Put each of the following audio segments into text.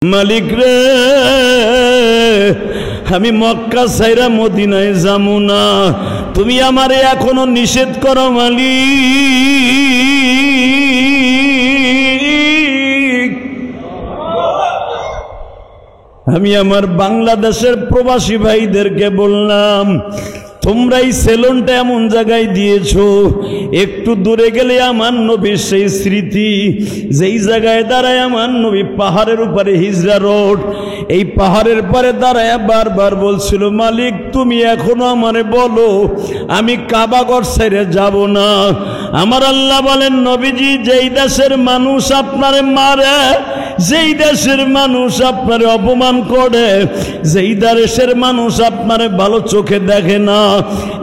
মালিক রে আমি মক্কা ছাইরা মদিনায় যামু না, তুমি আমারে এখনো নিষেধ করো মালিক। আমি আমার বাংলাদেশের প্রবাসী ভাইদেরকে বললাম, তোমরা এই সেলুনটা এমন জায়গায় দিয়েছো, একটু দূরে গেলে আমার নবীর সেই স্মৃতি, যেই জায়গায় দাঁড়ায় আমার নবী পাহাড়ের উপরে হিজরা রোড, এই পাহাড়ের পরে দাঁড়ায় বারবার বলছিল, মালিক তুমি এখনো আমারে বলো আমি কাবাগর ছেড়ে যাব না। আমার আল্লাহ বলেন, নবীজি যেই দেশের মানুষ আপনারে মারে, যেই দেশের মানুষ আপনারে অপমান করে, যেই দেশের মানুষ আপনারে ভালো চোখে দেখে না,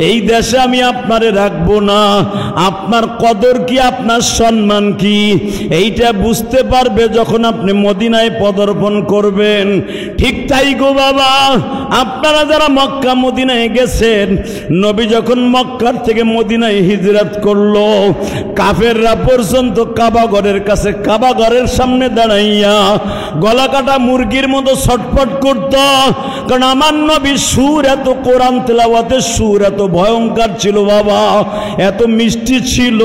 এই দেশে আমি আপনারে রাখবো না। আপনার কদর কি, আপনার সম্মান কি, এইটা বুঝতে পারবে যখন আপনি মদিনায় পদার্পণ করবেন। ঠিক তাই গো বাবা, আপনারা যারা মক্কা মদিনায় গেছেন, নবী যখন মক্কার থেকে মদিনায় হিজরত করলো, কাফেররা পর্যন্ত কাবাগরের কাছে, কাবাগরের সামনে দাঁড়াইয়া গলা কাটা মুরগির মতো ছটফট করত, কারণ আমার নবীর সুর এত, কোরআন তেলাওয়াতের সুর এত ভয়ঙ্কর ছিল বাবা, এত মিষ্টি ছিল।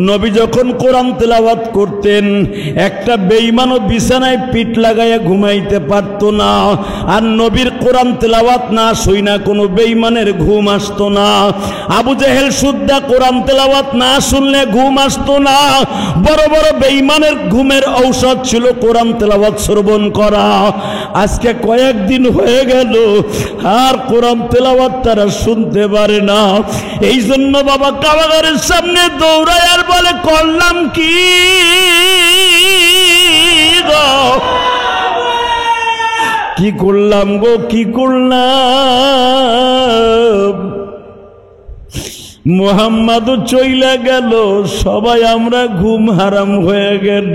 নবী যখন কোরআন তেলাওয়াত করতেন, একটা বেঈমানও বিছানায় পিঠ লাগাইয়া ঘুমাইতে পারত না। আর নবীর কোরআন তেলাওয়াত না শুইনা কোনো বেঈমানের ঘুম আসতো না। আবু জেহেল সুদ্দা কোরআন তেলাওয়াত না শুনলে ঘুম আসতো না। বড় বড় বেঈমানের ঘুমের ঔষধ ছিল কোরআন তেলাওয়াত শ্রবণ করা। আজকে কয়েকদিন হয়ে গেল আর কোরআন তেলাওয়াত তারা শুনতে পারে না। এই জন্য বাবা কাবাগরের সামনে দৌড়ায় আর বলে, করলাম কি গো, কি করলাম গো, কি করলাম। মুহাম্মাদও চইলা গেল, সবাই আমরা ঘুম হারাম হয়ে গেল।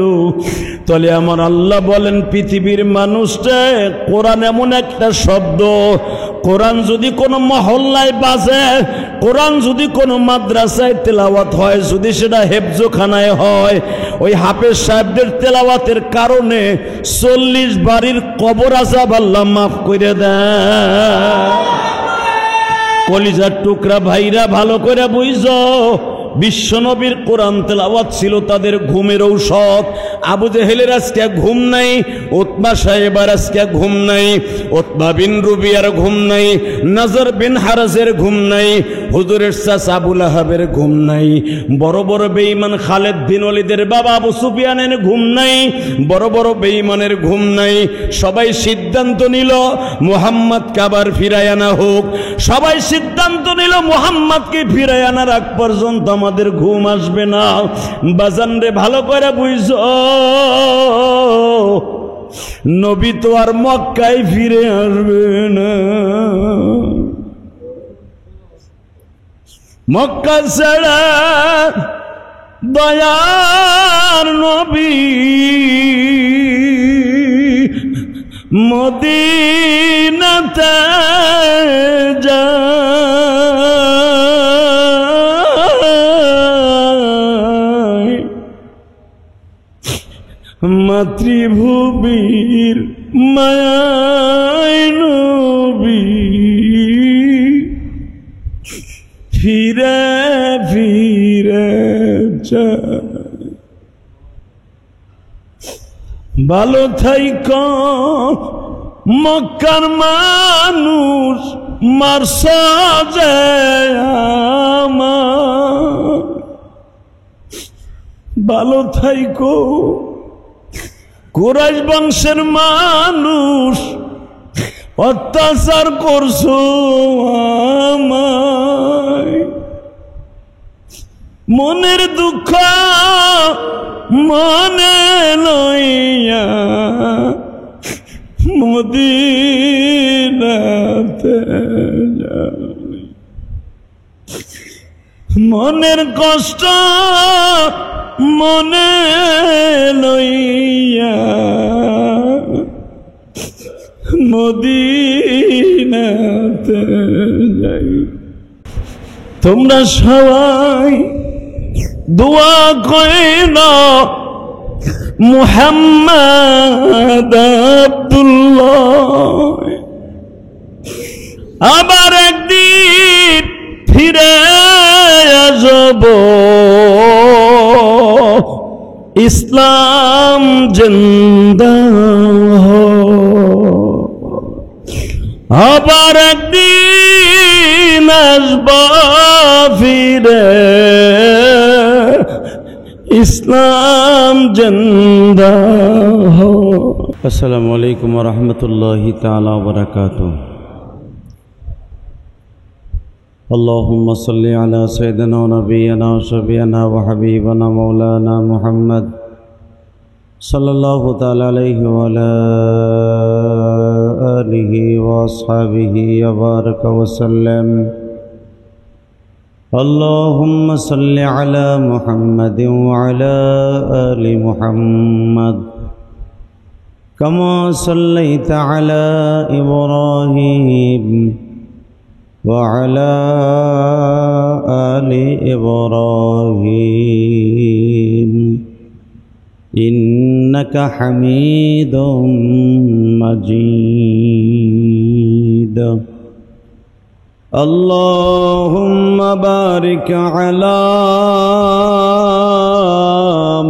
তাহলে আমার আল্লাহ বলেন, পৃথিবীর মানুষটা, কোরআন এমন একটা শব্দ, কোরআন যদি কোনো মহল্লায় বাজে, কোরআন যদি কোনো মাদ্রাসায় তেলাওয়াত হয়, যদি সেটা হেফজোখানায় হয়, ওই হাফেজ সাহেবদের তেলাওয়াতের কারণে 40 বাড়ির কবর আযাব আল্লাহ মাফ করে দেয়। কলিজার টুকরা ভাইরা ভালো করে বুঝো, বিশ্বনবীর কোরআন তেলাওয়াত ছিল তাদের ঘুমের ঔষধ। আবু জেহেলের আজকে ঘুম নাই, উতবা সাহেবের আজকে ঘুম নাই, উতবা বিন রুবিয়ার ঘুম নাই, নজর বিন হারাজের ঘুম নাই, হুজুরের চাচা আবু লাহাবের ঘুম নাই, বড় বড় বেঈমান খালেদ বিন ওয়ালিদের বাবা আবু সুফিয়ানের ঘুম নাই, বড় বড় বেঈমানের ঘুম নাই। সবাই সিদ্ধান্ত নিল মুহাম্মদকে আবার ফিরায় আনা হোক। সবাই সিদ্ধান্ত নিল মুহাম্মদকে ফিরায় আনার আগ পর্যন্ত আমাদের ঘুম আসবে না। বাজান রে ভালো করে বুঝো, নবী তো আর মক্কায় ফিরে আসবে না। মক্কা ছাড়া দয়ার নবী মদিনাতে যায়, মাতৃভূমির মায়ায় নবী ফিরে ফিরে যায়। ভালো থাইকো মক্কার মানুষ, মারছ যে আমার, ভালো থাইকো কুরাইশ বংশের মানুষ, অত্যাচার করছো আমায়। মনের দুঃখ মনে লইয়া মদিনাতে যাই, মনের কষ্ট মনে লইয়া মদিনাতে যাই। তোমরা সবাই দোয়া কইরা মুহাম্মদ আব্দুল্লাহ। আবার একদিন ফিরে আসব, ইসলাম জিন্দা আবার একদিন আসব ফিরে, ইসলাম জিন্দা। আসসালামু আলাইকুম ওয়া রাহমাতুল্লাহি তাআলা ওয়া বারাকাতুহু। اللهم صل على سيدنا ونبينا وشفيعنا وحبيبنا مولانا محمد صلى الله تعالى عليه وعلى آله وأصحابه وبارك وسلم. اللهم صل على محمد وعلى آل محمد كما صليت على إبراهيم وعلى آل إبراهيم إنك حميد مجيد. اللهم بارك على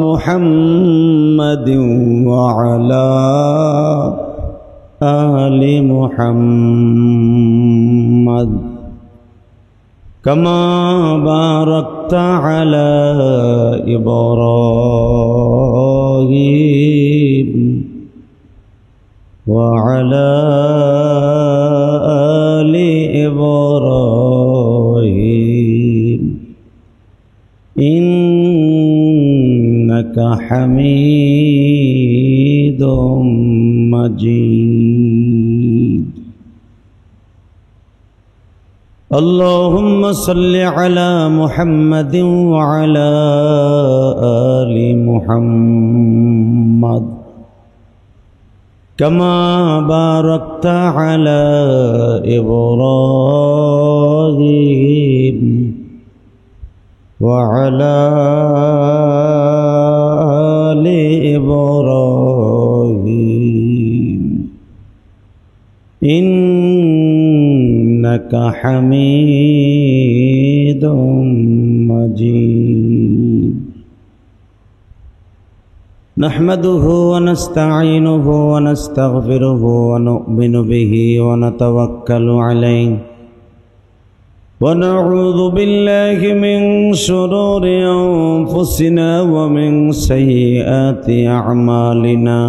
محمد وعلى آل محمد كما باركت على إبراهيم وعلى آل إبراهيم إنك حميد مجيد. اللهم صل على محمد وعلى آل محمد كما باركت على إبراهيم وعلى آل إبراهيم إنك حميد مجيد. نحمده ونستعينه ونستغفره ونؤمن به ونتوكل عليه ونعوذ بالله من شرور أنفسنا ومن سيئات أعمالنا.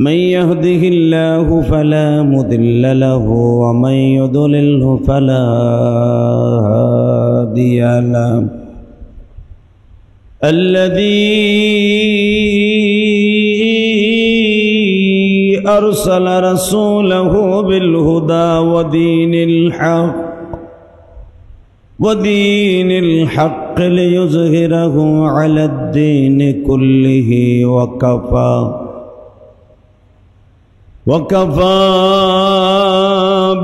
من يهده الله فلا مضل له ومن يضلله فلا هادي له. الذي أرسل رسوله بالهدى ودين الحق ليظهره على الدين كله وكفى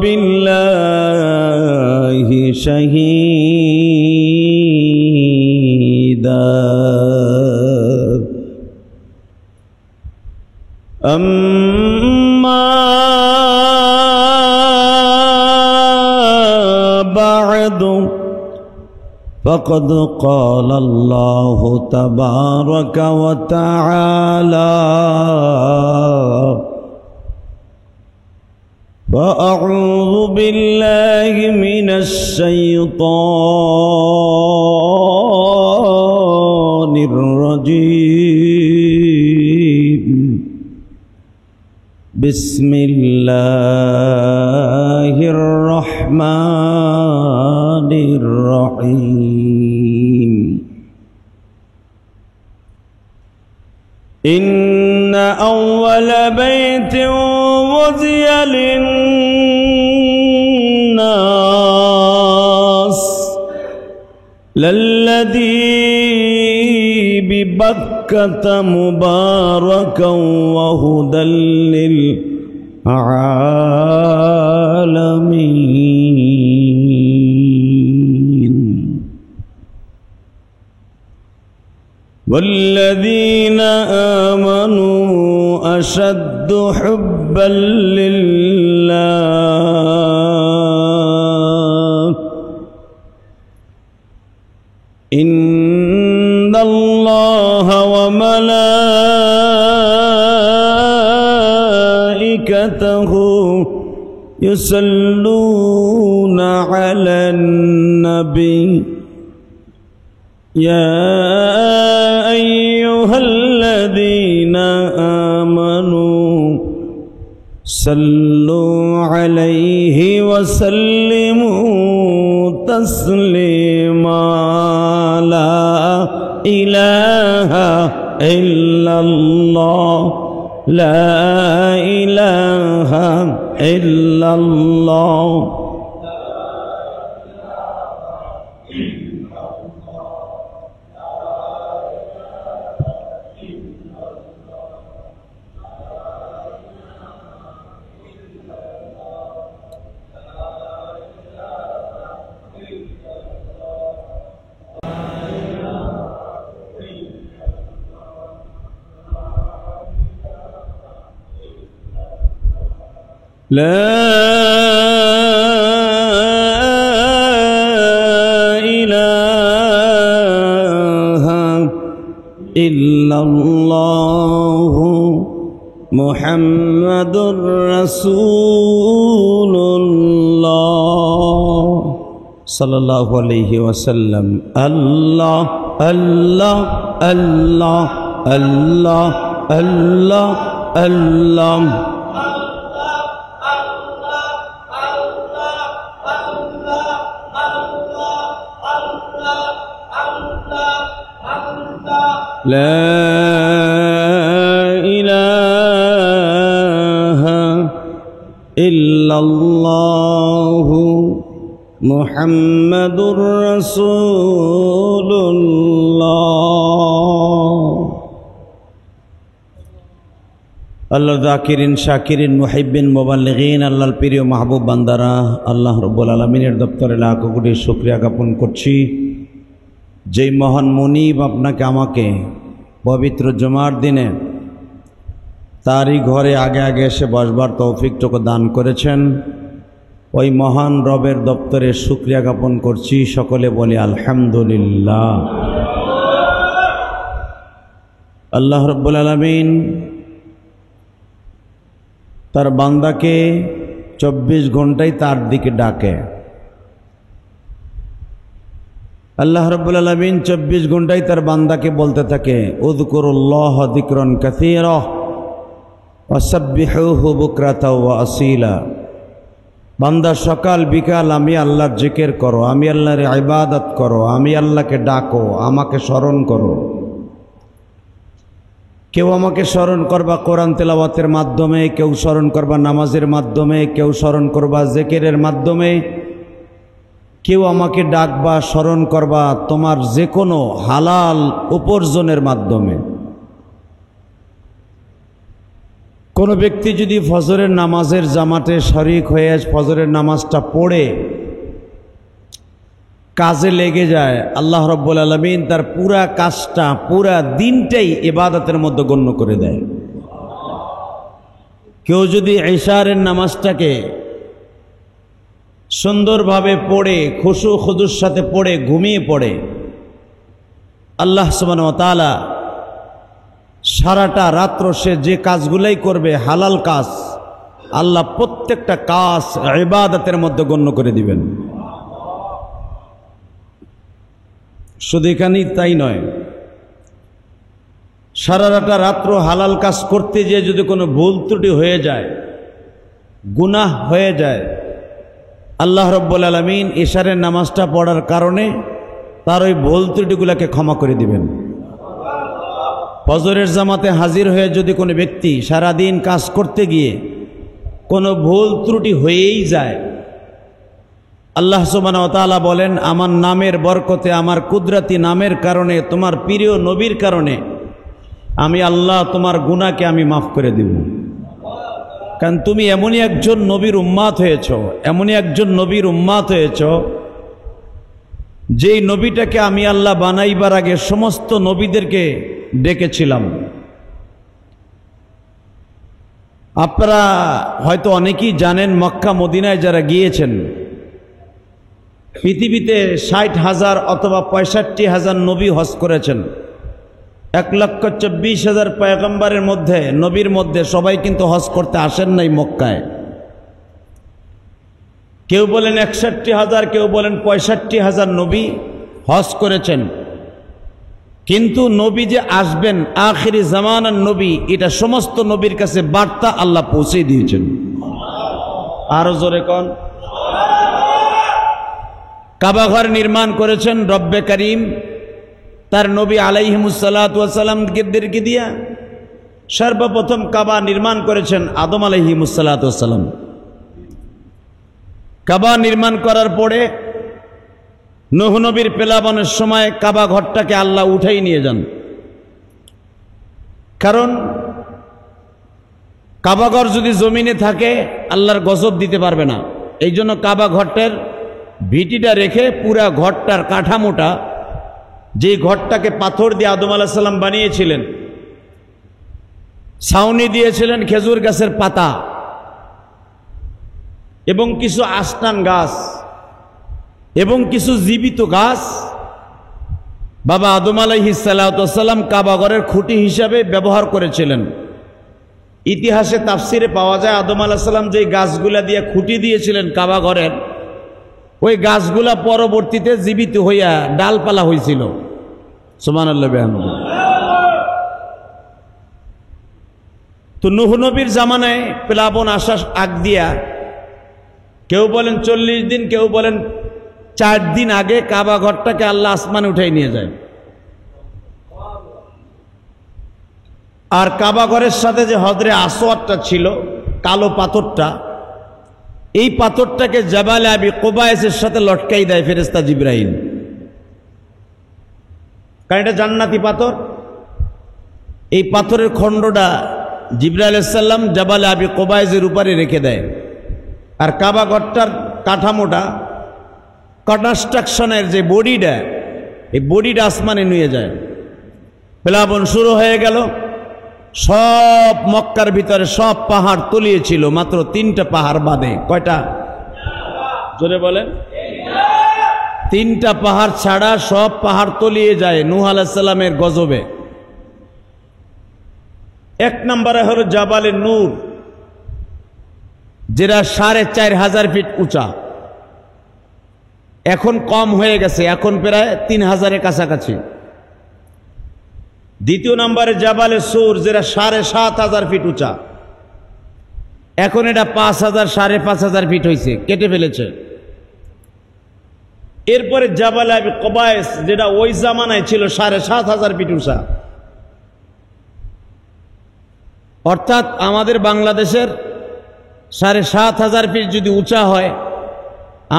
بالله شهيدا. أما بعد فقد قال الله تبارك وتعالى: فأعوذ بالله من الشيطان الرجيم. بسم الله الرحمن الرحيم. إن أول بيت وضع للناس للذي ببكة مباركا وهدى للعالمين. والذين آمنوا أشد حبا لله إن الله وملائكته يصلون على النبي يا أيها الذين آمنوا صلوا عليه وسلموا تسليما لا إله إلا الله لا إله إلا الله لا إله إلا الله محمد رسول الله صلى الله عليه وسلم الله الله الله الله الله الله لا إله إلا الله محمد رسول الله আল্লাহর যাকিরিন শাকিরিন মুহিব্বিন মুবাল্লিগিন আল্লাহর প্রিয় মাহবুব বান্দারা আল্লাহ রাব্বুল আলামিনের দপ্তরে লাখ কোটি শুকরিয়া জ্ঞাপন করছি যেই মহান মুনিব আপনাকে আমাকে পবিত্র জুমার দিনে তারই ঘরে আগে আগে এসে বসবার তৌফিকটুকু দান করেছেন ওই মহান রবের দপ্তরে শুকরিয়া জ্ঞাপন করছি সকলে বলি আলহামদুলিল্লাহ আল্লাহ রাব্বুল আলামিন তার বান্দাকে 24 ঘন্টাই তার দিকে ডাকে আল্লাহ রাব্বুল আলামিন 24 ঘন্টাই তার বান্দাকে বলতে থাকে উযকুরুল্লাহ যিকরান কাসীরা ওয়াসাব্বিহুহু বুকরাতা ওয়া আসীলা বান্দা সকাল বিকাল আমি আল্লাহর জিকির করো আমি আল্লাহর ইবাদত করো আমি আল্লাহকে ডাকো আমাকে স্মরণ করো কেউ আমাকে স্মরণ করবা কোরআন তেলাওয়াতের মাধ্যমে কেউ স্মরণ করবা নামাজের মাধ্যমে কেউ স্মরণ করবা জিকিরের মাধ্যমে কেউ আমাকে ডাকবা স্মরণ করবা তোমার যে কোনো হালাল উপার্জনের মাধ্যমে কোনো ব্যক্তি যদি ফজরের নামাজের জামাতে শরীক হয়ে ফজরের নামাজটা পড়ে কাজে লেগে যায় আল্লাহ রাব্বুল আলামিন তার পুরা কাজটা পুরা দিনটাই ইবাদতের মধ্যে গণ্য করে দেয় কেউ যদি ইশারের নামাজটাকে সুন্দরভাবে পড়ে খুশু খুদুর সাথে পড়ে ঘুমিয়ে পড়ে আল্লাহ সুবহানাহু ওয়া তাআলা সারাটা রাত্র সে যে কাজগুলাই করবে হালাল কাজ আল্লাহ প্রত্যেকটা কাজ ইবাদতের মধ্যে গণ্য করে দিবেন শুধু এখানেই তাই নয় সারাটা রাত্র হালাল কাজ করতে গিয়ে যদি কোনো ভুল ত্রুটি হয়ে যায় গুনাহ হয়ে যায় আল্লাহ রাব্বুল আলামিন ইশারের নামাজটা পড়ার কারণে তার ওই ভুল ত্রুটিগুলোকে ক্ষমা করে দিবেন ফজরের জামাতে হাজির হয়ে যদি কোনো ব্যক্তি সারাদিন কাজ করতে গিয়ে কোনো ভুল ত্রুটি হয়েই যায় আল্লাহ সুবহানাহু ওয়া তাআলা বলেন আমার নামের বরকতে আমার কুদরতি নামের কারণে তোমার প্রিয় নবীর কারণে আমি আল্লাহ তোমার গুনাহকে আমি মাফ করে দেব কারণ তুমি এমনই একজন নবীর উম্মত হয়েছ এমনই একজন নবীর উম্মত হয়েছ যেই নবীটাকে আমি আল্লাহ বানাইবার আগে সমস্ত নবীদেরকে ডেকেছিলাম। আপনারা হয়তো অনেকেই জানেন, মক্কা মদিনায় যারা গিয়েছেন, পৃথিবীতে 60,000 অথবা 65,000 নবী হজ করেছেন। 1,24,000 পয়গম্বরের মধ্যে, নবীর মধ্যে সবাই কিন্তু হজ করতে আসেন নাই মক্কায়। কেউ বলেন 61,000, কেউ বলেন 65,000 নবী হজ করেছেন। কিন্তু নবী যে আসবেন, আখিরি জামানার নবী, এটা সমস্ত নবীর কাছে বার্তা আল্লাহ পৌঁছে দিয়েছেন। আরো জোরে কোন। কাবাঘর নির্মাণ করেছেন রব্বে করিম তার নবী আলাইহিমুসসালাতু ওয়াসসালামদেরকে দিয়া। সর্বপ্রথম কাবা নির্মাণ করেছেন আদম আলাইহিমুসসালাতু ওয়াসসালাম। কাবা নির্মাণ করার পরে নূহ নবীর পেলাবনের সময় কাবা ঘরটাকে আল্লাহ উঠাই নিয়ে যান। কারণ কাবাঘর যদি জমিনে থাকে আল্লাহর গজব দিতে পারবে না। এই জন্য কাবা ঘরটার ভিটিটা রেখে পুরা ঘরটার কাঠামোটা, যে ঘরটাকে পাথর দিয়ে আদম আলাইহিস সালাম বানিয়েছিলেন, ছাউনি দিয়েছিলেন খেজুর গাছের পাতা এবং কিছু আস্তান গাছ এবং কিছু জীবিত গাছ বাবা আদম আলাইহিস সালাম কাবাঘরের খুঁটি হিসাবে ব্যবহার করেছিলেন। ইতিহাসে তাফসিরে পাওয়া যায় আদম আলাইহিস সালাম যে গাছগুলা দিয়ে খুঁটি দিয়েছিলেন কাবাঘরের, ওই গাছগুলা পরবর্তীতে জীবিত হইয়া ডালপালা হয়েছিল। সুবহানাল্লাহ। তো নূহ নবীর জামানায় প্লাবন আসার আগ দিয়া, কেউ বলেন 40 দিন, কেউ বলেন 4 দিন আগে কাবা ঘরটাকে আল্লাহ আসমানে উঠাই নিয়ে যায়। আর কাবা ঘরের সাথে যে হজরে আসওয়াদটা ছিল, কালো পাথরটা, এই পাথরটাকে জাবালে আবি কুবাইসের সাথে লটকাই দেয় ফেরেশতা জিবরাইল। কারণ এটা জান্নাতি পাথর। এই পাথরের খণ্ডটা জিবরাইল আলাইহিস সালাম জাবালে আবি কুবাইসের উপরে রেখে দেয়। আর কাবা ঘরটার কাঠামোটা, কনস্ট্রাকশনের যে বডিটা, এই বডিটা আসমানে নিয়ে যায়। প্লাবন শুরু হয়ে গেল। সব মক্কার ভিতরে সব পাহাড় তলিয়েছিল, মাত্র 3টা পাহাড় বাদে। কয়টা? জোরে বলেন। 3টা পাহাড় ছাড়া সব পাহাড় তলিয়ে যায় নূহ আলাইহিস সালামের গজবে। 1 নম্বরে হলো জাবালে নূর, যেটা 4,500 ফিট উঁচা। এখন কম হয়ে গেছে, এখন প্রায় 3,000-এর কাছাকাছি। দ্বিতীয় নম্বরে জাবালে সূর, যেটা 7,500 ফিট উঁচা। এখন এটা 5,000, 5,500 ফিট হয়েছে, কেটে ফেলেছে। এরপরে জাবালে আবি কুবাইস, যেটা ওই জামানায় ছিল 7,500 ফিট উঁচা। অর্থাৎ আমাদের বাংলাদেশের 7,500 ফিট যদি উঁচা হয়,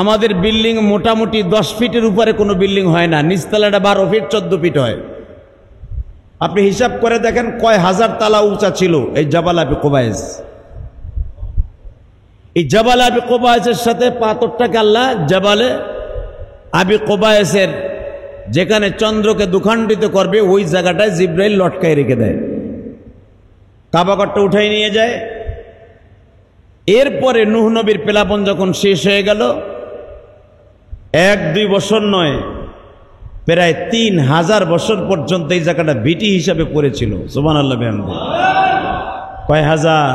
আমাদের বিল্ডিং মোটামুটি 10 ফিটের উপরে কোনো বিল্ডিং হয় না। নিচতলাটা 12 ফিট 14 ফিট হয়। আপনি হিসাব করে দেখেন কয় হাজার তালা উঁচা ছিল এই জাবাল আবি কুবাইস। এই জাবাল আবি কুবাইসের সাথে পাথরটাকে আল্লাহ জাবালে আবি কুবাইসের যেখানে চন্দ্রকে দুখণ্ডিত করবে ওই জায়গাটায় জিবরাইল লটকাই রেখে দেয়। কাবাঘরটা উঠাই নিয়ে যায়। এরপরে নূহ নবীর প্লাবন যখন শেষ হয়ে গেল, 1-2 বছর নয়, প্রায় 3,000 বছর পর্যন্ত এই জায়গাটা ভিটি হিসাবে পড়েছিল। সুবহানাল্লাহ। কয় হাজার?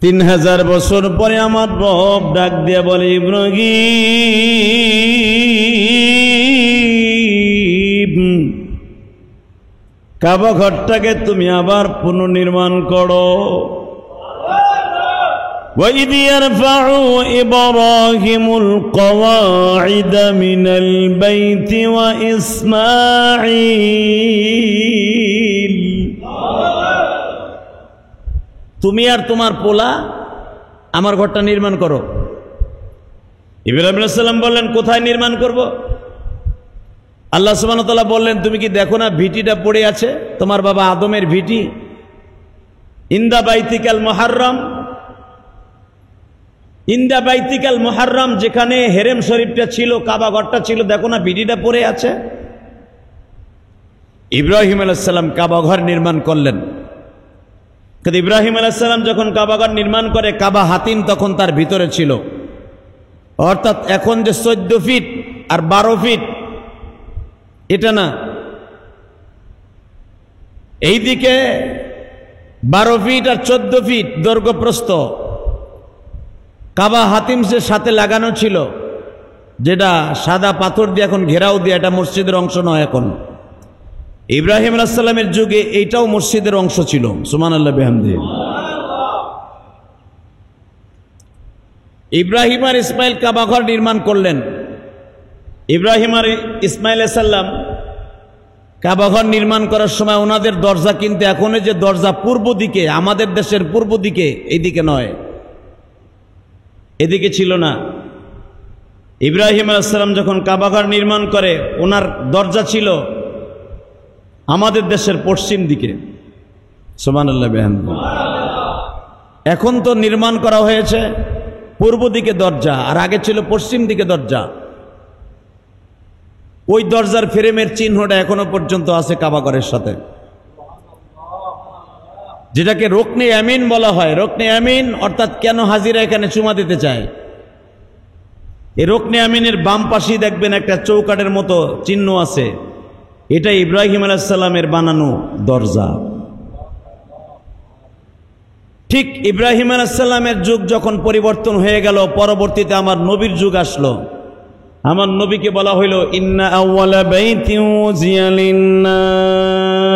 3,000 বছর পরে আমার রব ডাক দিয়ে বলে, ইব্রাহিম, কাবা ঘরটাকে তুমি আবার পুনর্নির্মাণ করো। وَإِذْ يَرْفَعُ إِبْرَاهِيمُ الْقَوَاعِدَ مِنَ الْبَيْتِ وَإِسْمَاعِيلُ, তুমি আর তোমার পোলা আমার ঘরটা নির্মাণ করো। ইব্রাহিম আলাইহিস সালাম বললেন, কোথায় নির্মাণ করব? আল্লাহ সুবহানাহু ওয়া তাআলা বললেন, তুমি কি দেখো না ভিটিটা পড়ে আছে, তোমার বাবা আদমের ভিটি, ইনদা বাইতিকাল মুহাররম। ইন্দা বাইতিকাল মুহাররম, যেখানে হেরেম শরীফটা ছিল, কাবা ঘরটা ছিল, দেখো না বিডিটা পড়ে আছে। ইব্রাহিম আলাইহিস সালাম কাবা ঘর নির্মাণ করলেন। কিন্তু ইব্রাহিম আলাইহিস সালাম যখন কাবা ঘর নির্মাণ করে, কাবা হাতিম তখন তার ভিতরে ছিল। অর্থাৎ এখন যে 14 ফিট আর 12 ফিট এটা না, এইদিকে 12 ফিট আর 14 ফিট দৈর্ঘ্য প্রস্থ কাবা হাতিম সে সাথে লাগানো ছিল, যেটা সাদা পাথর দিয়ে এখন ঘেরাও দিয়ে, এটা মসজিদের অংশ নয়। এখন ইব্রাহিম আলাইহিস সালামের যুগে এইটাও মসজিদের অংশ ছিল। সুবহানাল্লাহ বিহামদি। ইব্রাহিম আর ইসমাইল কাবা ঘর নির্মাণ করলেন। ইব্রাহিম আর ইসমাইল আলাইহিস সালাম কাবা ঘর নির্মাণ করার সময় ওনাদের দরজা কিন্তু এখন যে দরজা পূর্ব দিকে, আমাদের দেশের পূর্ব দিকে, এইদিকে নয়, এদিকে ছিল না। ইব্রাহিম আলাইহিস সালাম যখন কাবা ঘর নির্মাণ করে, ওনার দরজা ছিল আমাদের দেশের পশ্চিম দিকে। সুবহানাল্লাহ বিহামদি। এখন তো নির্মাণ করা হয়েছে পূর্ব দিকে দরজা, আর আগে ছিল পশ্চিম দিকে দরজা। ওই দরজার ফ্রেমের চিহ্নটা এখনো পর্যন্ত আছে কাবা ঘরের সাথে, যেটাকে রুকনে আমিন বলা হয়। রুকনে আমিন অর্থাৎ কেন হাজিরা এখানে চুমা দিতে চায়, এই রুকনে আমিনের বাম পাশেই দেখবেন একটা চৌকাঠের মতো চিহ্ন আছে, এটা ইব্রাহিম আলাইহিস সালামের বানানো দরজা। ঠিক ইব্রাহিম আলাইহিস সালামের যুগ যখন পরিবর্তন হয়ে গেল, পরবর্তীতে আমার নবীর যুগ আসলো। আমার নবীকে বলা হইল, ইন্না আউওয়ালা বাইতিন উযিয়া লিন-নাস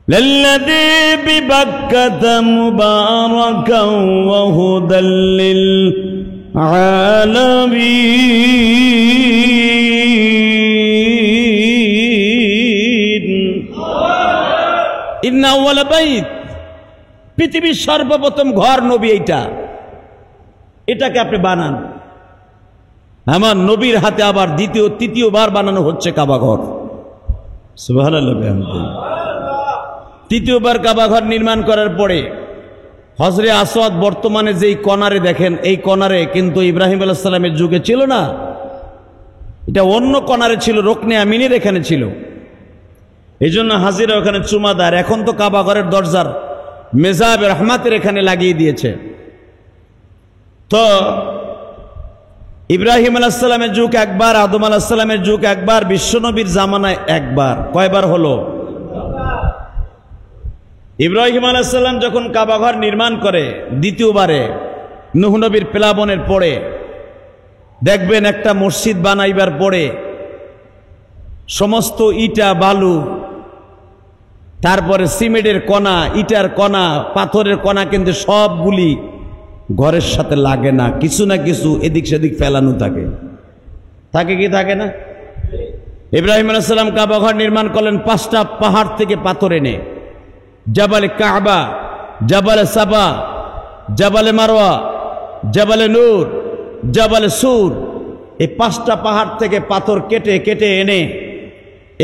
লাল্লাযী বিবাক্কাতা মুবারাকান ওয়া হুদাল লিল-আলামিন। ইন্না আউওয়ালা বাইত, পৃথিবীর সর্বপ্রথম ঘর নবী এইটা, এটাকে আপনি বানান। আমার নবীর হাতে আবার তৃতীয়বার বানানো হচ্ছে কাবা ঘর। সুবহানাল্লাহ। তৃতীয়বার কাবা ঘর নির্মাণ করার পরে হজরে আসওয়াদ বর্তমানে যেই কর্নারে দেখেন, এই কর্নারে কিন্তু ইব্রাহিম আলাইহিস সালামের যুগে ছিল না, এটা অন্য কর্নারে ছিল, রুকনে আমিনের এখানে ছিল। এই জন্য হাজিরা ওখানে চুমাদার। এখন তো কাবা ঘরের দরজার মেজাবে রহমাতের এখানে লাগিয়ে দিয়েছে। তো ইব্রাহিম আলাইহিস সালামের যুগ একবার, আদম আলাইহিস সালামের যুগ একবার, বিশ্বনবীর জামানায় একবার। কয়বার হলো? ইব্রাহিম আলাইহিস সালাম যখন কাবা ঘর নির্মাণ করে দ্বিতীয়বারে, নূহ নবীর প্লাবনের পরে, দেখবেন একটা মসজিদ বানাইবার পরে সমস্ত ইটা বালু, তারপরে সিমেন্টের কণা, ইটার কণা, পাথরের কণা কিন্তু সবগুলি ঘরের সাথে লাগে না, কিছু না কিছু এদিক সেদিক ফেলানো থাকে। থাকে কি থাকে না? ইব্রাহিম আলাইহিস সালাম কাবা ঘর নির্মাণ করলেন 5টা পাহাড় থেকে পাথর এনে, জাবালে কাবা, জাবালে সাবা, জাবালে মারওয়া, জাবালে নূর, জাবালে সুর, এই 5টা পাহাড় থেকে পাথর কেটে কেটে এনে,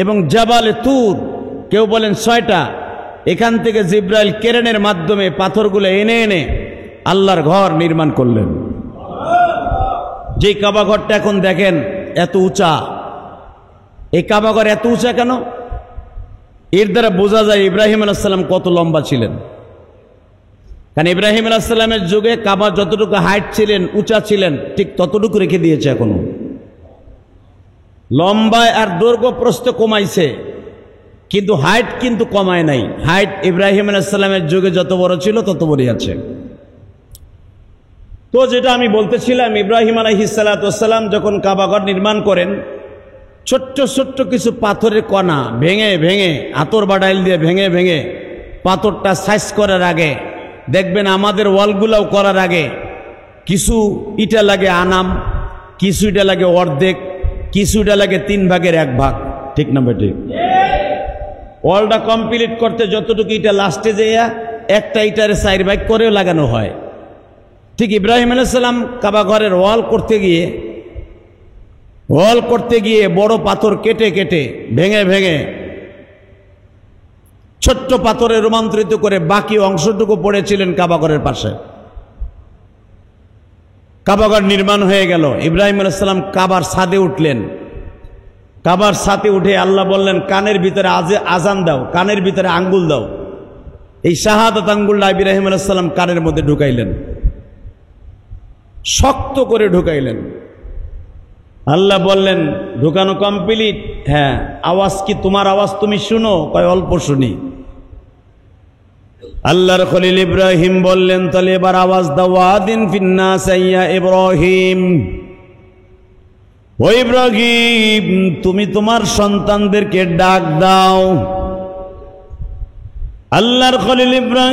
এবং জাবালে তুর, কেউ বলেন 6টা, এখান থেকে জিব্রাইল কেরেনের মাধ্যমে পাথরগুলো এনে এনে আল্লাহর ঘর নির্মাণ করলেন। যে কাবা ঘরটা এখন দেখেন এত উঁচা, এই কাবা ঘর এত উঁচা কেন? এর দ্বারা বোঝা যায় ইব্রাহিম আলাইহিস সালাম কত লম্বা ছিলেন। কারণ ইব্রাহিম আলাইহিস সালামের যুগে কাবা যতটুকু হাইট ছিলেন, উঁচা ছিলেন, ঠিক ততটুকু রেখে দিয়েছে এখনো। লম্বায় আর দৈর্ঘ্য প্রস্থ কমাইছে, কিন্তু হাইট কিন্তু কমায় নাই। হাইট ইব্রাহিম আলাইহিস সালামের যুগে যত বড় ছিল তত বড়ই আছে। তো যেটা আমি বলতেছিলাম, ইব্রাহিম আলাইহিস সালাম যখন কাবা ঘর নির্মাণ করেন, ছোট্ট ছোট্ট কিছু পাথরের কণা ভেঙে ভেঙে, আতর বাডাইল দিয়ে ভেঙে ভেঙে পাথরটা সাইজ করার আগে দেখবেন, আমাদের ওয়ালগুলাও করার আগে কিছু ইটা লাগে আনাম, কিছু ইটা লাগে অর্ধেক, কিছু ইটা লাগে 3 ভাগের 1 ভাগ। ঠিক না বেঠিক? ওয়ালটা কমপ্লিট করতে যতটুকু ইটা লাস্টে যেয়া একটা ইটারে 4 ভাগ করেও লাগানো হয়। ঠিক ইব্রাহিম আলাইহিস সালাম কাবা ঘরের ওয়াল করতে গিয়ে বড় পাথর কেটে কেটে ভেঙে ভেঙে ছোট্ট পাথরে রূপান্তরিত করে বাকি অংশটুকু পড়েছিলেন কাবা ঘরের পাশে। কাবাঘর নির্মাণ হয়ে গেল। ইব্রাহিম আলাইহিস সালাম কাবার ছাদে উঠলেন। কাবার ছাদে উঠে আল্লাহ বললেন, কানের ভিতরে আজান দাও, কানের ভিতরে আঙ্গুল দাও। এই শাহাদাত আঙ্গুলটা ইব্রাহিম আলাইহিস সালাম কানের মধ্যে ঢুকাইলেন, শক্ত করে ঢুকাইলেন। আল্লাহ বললেন, ঢুকানো কমপ্লিট? হ্যাঁ। আওয়াজ কি তোমার আওয়াজ তুমি শুনো? কয় অল্প শুনি। আল্লাহর খলিল ইব্রাহিম বললেন, তাহলে এবার আওয়াজ দাও, আদিন ফিন্নাস ইয়া ইব্রাহিম। ও ইব্রাহিম, তুমি তোমার সন্তানদেরকে ডাক দাও। আল্লাহর খলিল ইব্রাহিম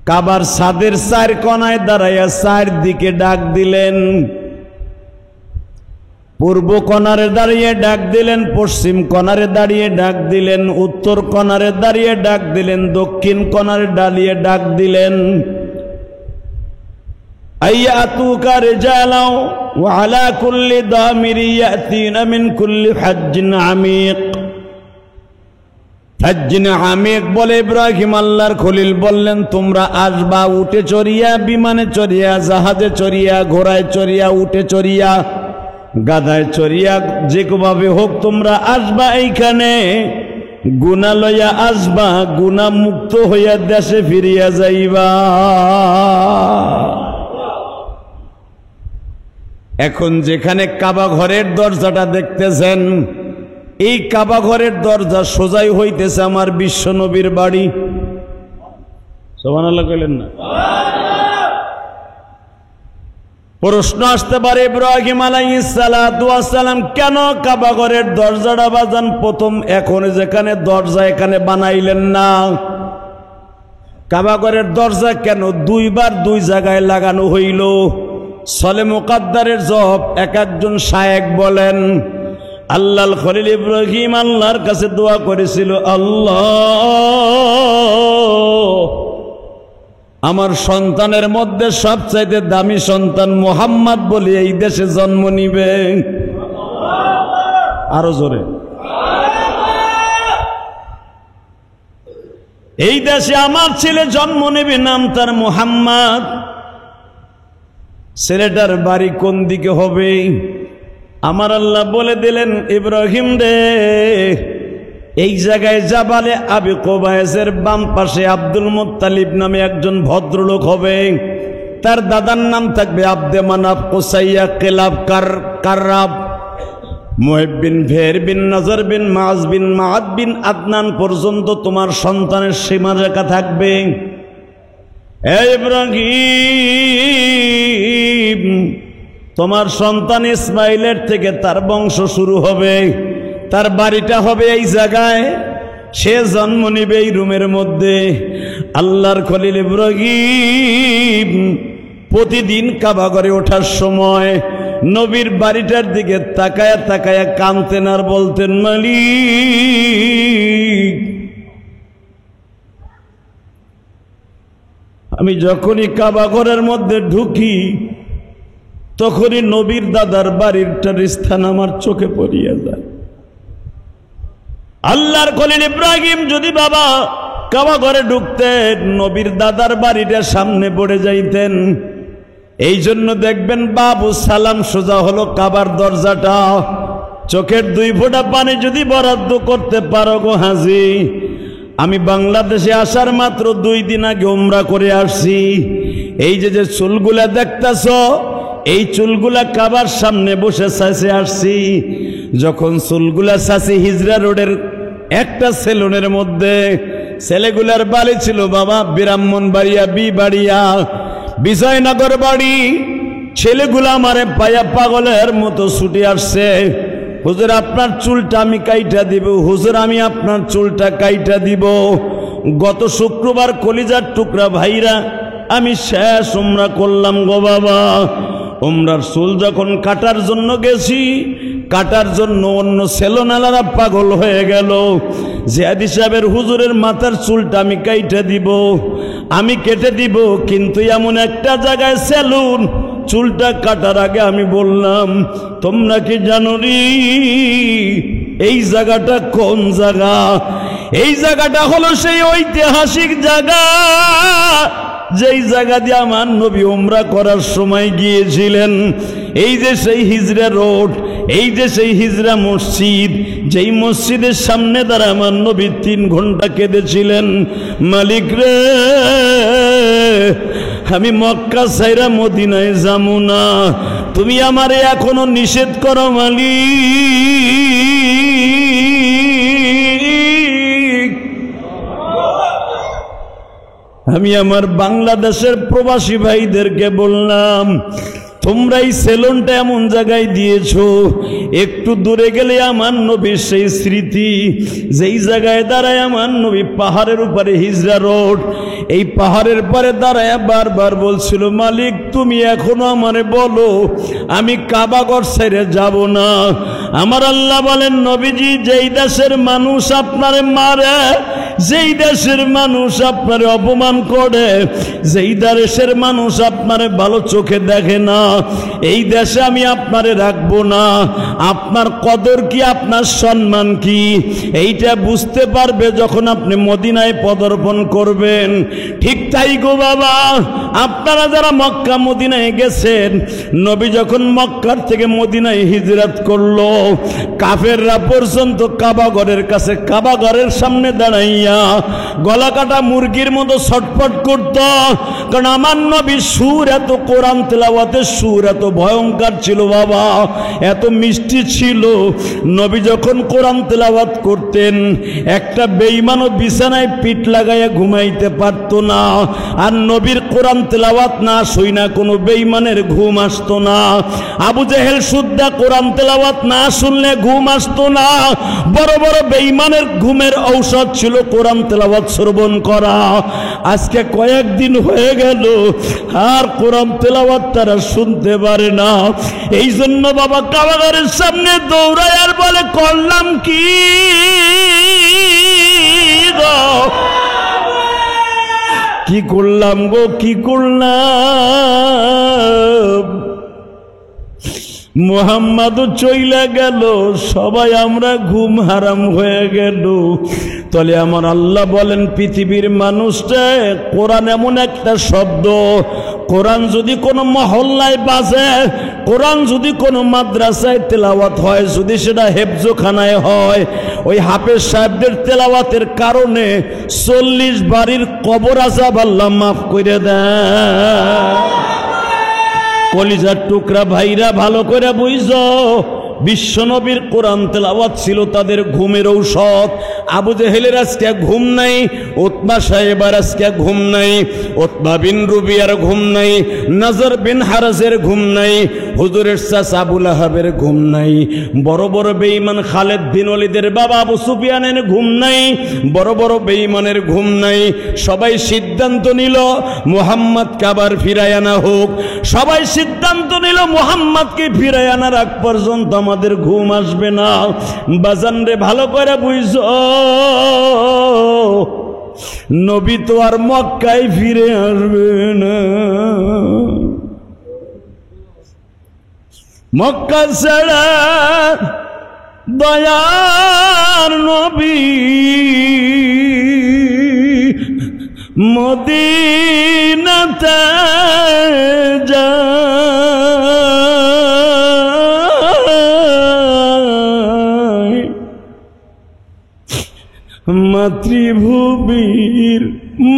কাবার ছাদের চার কোণায় দাঁড়াইয়া চারদিকে ডাক দিলেন। পূর্ব কোণারে দাঁড়িয়ে ডাক দিলেন, পশ্চিম কোণারে দাঁড়িয়ে ডাক দিলেন, উত্তর কোণারে দাঁড়িয়ে ডাক দিলেন, দক্ষিণ কোণারে দাঁড়িয়ে ডাক দিলেন। আইয়াতুকা রিজালাও ওয়া আলা কুল্লি দামিরি ইয়াতিনা মিন কুল্লি হাজ্জিন আমিক। হাজ্জিন আমিক বলে ইব্রাহিম আল্লাহর খলিল বললেন, তোমরা আসবা উটে চড়িয়া, বিমানে চড়িয়া, জাহাজে চড়িয়া, ঘোড়ায় চড়িয়া, উটে চড়িয়া, গাধায় চড়িয়া, যে কোভাবে হোক তোমরা আসবা এইখানে। গুনাহ লইয়া আসবা, গুনাহ মুক্ত হইয়া দেশে ফিরিয়া যাইবা। এখন যেখানে কাবা ঘরের দরজাটা দেখতেছেন, এই কাবা ঘরের দরজা সোজাই হইতেছে আমার বিশ্ব নবীর বাড়ি। সুবহানাল্লাহ কইলেন না? প্রশ্ন আসতে পারে, ইব্রাহিম আলাইহিস সালাতু ওয়াস সালাম কেন কাবা ঘরের দরজাটা বাজান প্রথম এখন যেখানে দরজা এখানে বানাইলেন না? কাবা ঘরের দরজা কেন দুইবার দুই জায়গায় লাগানো হইল? সলে মুকাদ্দারের জবাব এক একজন শায়েখ বলেন, আল্লাহর খলিল ইব্রাহিম আল্লাহর কাছে দোয়া করেছিল, আল্লাহ আমার সন্তানের মধ্যে সবচাইতে দামি সন্তান মুহাম্মদ বলে এই দেশে জন্ম নিবে। আরো জোরে। এই দেশে আমার ছেলে জন্ম নেবে, নাম তার মুহাম্মদ। ছেলেটার বাড়ি কোন দিকে হবে? আমার আল্লাহ বলে দিলেন, ইব্রাহিম রে, এই জায়গায় জাবালে আবি কুবাইসের বাম পাশে আব্দুল মুত্তালিব নামে একজন ভদ্রলোক হবে। তার দাদার নাম থাকবে আব্দে মানাফ, কুসাইয়া, কিলাব, কাররাব, মুহিব বিন ফের বিন নজর বিন মাজ বিন মাআদ বিন আদনান পর্যন্ত তোমার সন্তানের সীমারেখা থাকবে। হে ইব্রাহিম, তোমার সন্তান ইসমাইলের থেকে তার বংশ শুরু হবে, তার বাড়িটা হবে এই জায়গায়, সে জন্ম নিবে এই রুমের মধ্যে। আল্লাহর খলিল ইব্রাহিম প্রতিদিন কাবা ঘরে ওঠার সময় নবীর বাড়িটার দিকে তাকায়া তাকায়া কাঁদতেন আর বলতেন, মালিক আমি যখনই কাবা ঘরের মধ্যে ঢুকি তখনই নবীর দাদার বাড়িটার স্থান আমার চোখে পড়িয়া যায়। আল্লাহর খলিল ইব্রাহিম যদি বাবা কাবা ঘরে ঢুকতেন, নবীর দাদার বাড়িটার সামনে পড়ে যাইতেন। এই জন্য দেখবেন বাবু সালাম সোজা হলো কাবার দরজাটা। চোখের দুই ফোঁটা পানি যদি বরাদ্দ করতে পারো গো হাজি। আমি বাংলাদেশে আসার মাত্র 2 দিন আগে উমরা করে আসছি। এই যে চুলগুলা দেখতেছ, এই চুলগুলা কাবার সামনে বসে চাষে আসছি। যখন চুলগুলা চাষি হিজরা রোডের একটা সেলুনের মধ্যে, ছেলেগুলার বাড়ি ছিল বাবা ব্রাহ্মণবাড়িয়া, বিবাড়িয়া, বিজয়নগর বাড়ি। ছেলেগুলা আমারে পায়া পাগলের মতো ছুটে আসছে, হুজুর আপনার চুলটা আমি কাইটা দিব, হুজুর আমি আপনার চুলটা কাইটা দিব। গত শুক্রবার কলিজার টুকরা ভাইরা আমি শেষ উমরা করলাম গো বাবা। উমরার চুল যখন কাটার জন্য গেছি, কাটার জন্য অন্য সেলুনালারা পাগল হয়ে গেল। জিয়াদি সাহেবের হুজুরের মাথার চুলটা আমি কাইটা দিব, আমি কেটে দিব, কিন্তু এমন একটা জায়গায় সেলুন, চুলটা কাটার আগে আমি বললাম, তোমরা কি জানো রে এই জায়গাটা কোন জায়গা? এই জায়গাটা হলো সেই ঐতিহাসিক জায়গা যেই জায়গা দিয়ে আমার নবী উমরা করার সময় গিয়েছিলেন। এই যে সেই হিজরা রোড, এই যে সেই হিজরা মসজিদ, যেই মসজিদের সামনে দ্বারা আমার নবী 3 ঘন্টা কেঁদেছিলেন, মালিক রে আমি মক্কা ছাইরা মদিনায় যাবো না, তুমি আমারে এখনো নিষেধ করো মালিক। আমি আমার বাংলাদেশের প্রবাসী ভাইদেরকে বললাম, তোমরা এই সেলুনটা এমন জায়গায় দিয়েছো, একটু দূরে গেলে আমার নবীর সেই স্মৃতি, যেই জায়গায় দাঁড়ায় আমার নবী পাহাড়ের উপরে হিজরা রোড, এই পাহাড়ের পরে দাঁড়ায় বারবার বলছিল, মালিক তুমি এখনো আমারে বলো, আমি কাবাগর ছেড়ে যাব না। আমার আল্লাহ বলেন, নবীজি যেই দেশের মানুষ আপনারে মারে, যেই দেশের মানুষ আপনারে অপমান করে, যেই দেশের মানুষ আপনারে ভালো চোখে দেখে না, এই দেশে আমি আপনারে রাখবো না। আপনার কদর কি, আপনার সম্মান কি, এইটা বুঝতে পারবে যখন আপনি মদিনায় পদার্পণ করবেন। ঠিক তাই গো বাবা, আপনারা যারা মক্কা মদিনায় গেছেন, নবী যখন মক্কার থেকে মদিনায় হিজরত করলো, কাফেররা পর্যন্ত কাবাঘরের কাছে, কাবাঘরের সামনে দাঁড়াইয়া গলা কাটা মুরগির মতো ছটফট করত, কারণ আমার নবীর সুর এত, কোরআন তেলাওয়াতের সুর এত ভয়ঙ্কর ছিল বাবা, এত মিষ্টি ছিল। নবী যখন কোরআন তেলাওয়াত করতেন, একটা বেঈমানও বিছানায় পিঠ লাগাইয়া ঘুমাইতে পারত না। আর নবীর কোরআন তেলাওয়াত না শুইনা কোনো বেঈমানের ঘুম আসতো না। আবু জেহেল সুদ্দা কোরআন তেলাওয়াত না শুনলে ঘুম আসতো না। বড় বড় বেঈমানের ঘুমের ঔষধ ছিল কোরআন তেলাওয়াত শ্রবণ করা। আজকে কয়েকদিন হয়ে গেল আর কোরআন তেলাওয়াত তারা শুনতে পারে না। এই জন্য বাবা কাবাগারের সামনে দৌড়ায় আর বলে, করলাম কি গো, কি করলাম গো, কি করলাম। মুহাম্মাদও চইলা গেল, সবাই আমরা ঘুম হারাম হয়ে গেল। তাহলে আমার আল্লাহ বলেন, পৃথিবীর মানুষটা, কোরআন এমন একটা শব্দ, কোরআন যদি কোনো মহল্লায় বাজে, কোরআন যদি কোনো মাদ্রাসায় তেলাওয়াত হয়, যদি সেটা হেফজোখানায় হয়, ওই হাফেজ সাহেবদের তেলাওয়াতের কারণে 40 বাড়ির কবর আযাব আল্লাহ মাফ করে দেয়। কলিজার টুকরা ভাইরা ভালো করে বুঝো, বিশ্বনবীর কোরআন তেলাওয়াত ছিল তাদের ঘুমের ঔষধ। আবু জেহেলের আজকে ঘুম নাই, উতবা সাহেবের আজকে ঘুম নাই, উতবা বিন রুবিয়ার ঘুম নাই, নজর বিন হারাজের ঘুম নাই, হুজুরের চাচা আবু লাহাবের ঘুম নাই, বড় বড় বেঈমান খালেদ বিন ওয়ালিদের বাবা আবু সুফিয়ানের ঘুম নাই, বড় বড় বেঈমানের ঘুম নাই। সবাই সিদ্ধান্ত নিল মুহাম্মদকে আবার ফিরায় আনা হোক। সবাই সিদ্ধান্ত নিল মুহাম্মদকে ফিরায় আনার আগ পর্যন্ত আমাদের ঘুম আসবে না। বাজান রে ভালো করে বুঝো, নবী তো আর মক্কায় ফিরে আসবে না। মক্কা ছাড়া দয়ার নবী মদিনাতে যায়, মাতৃভূমির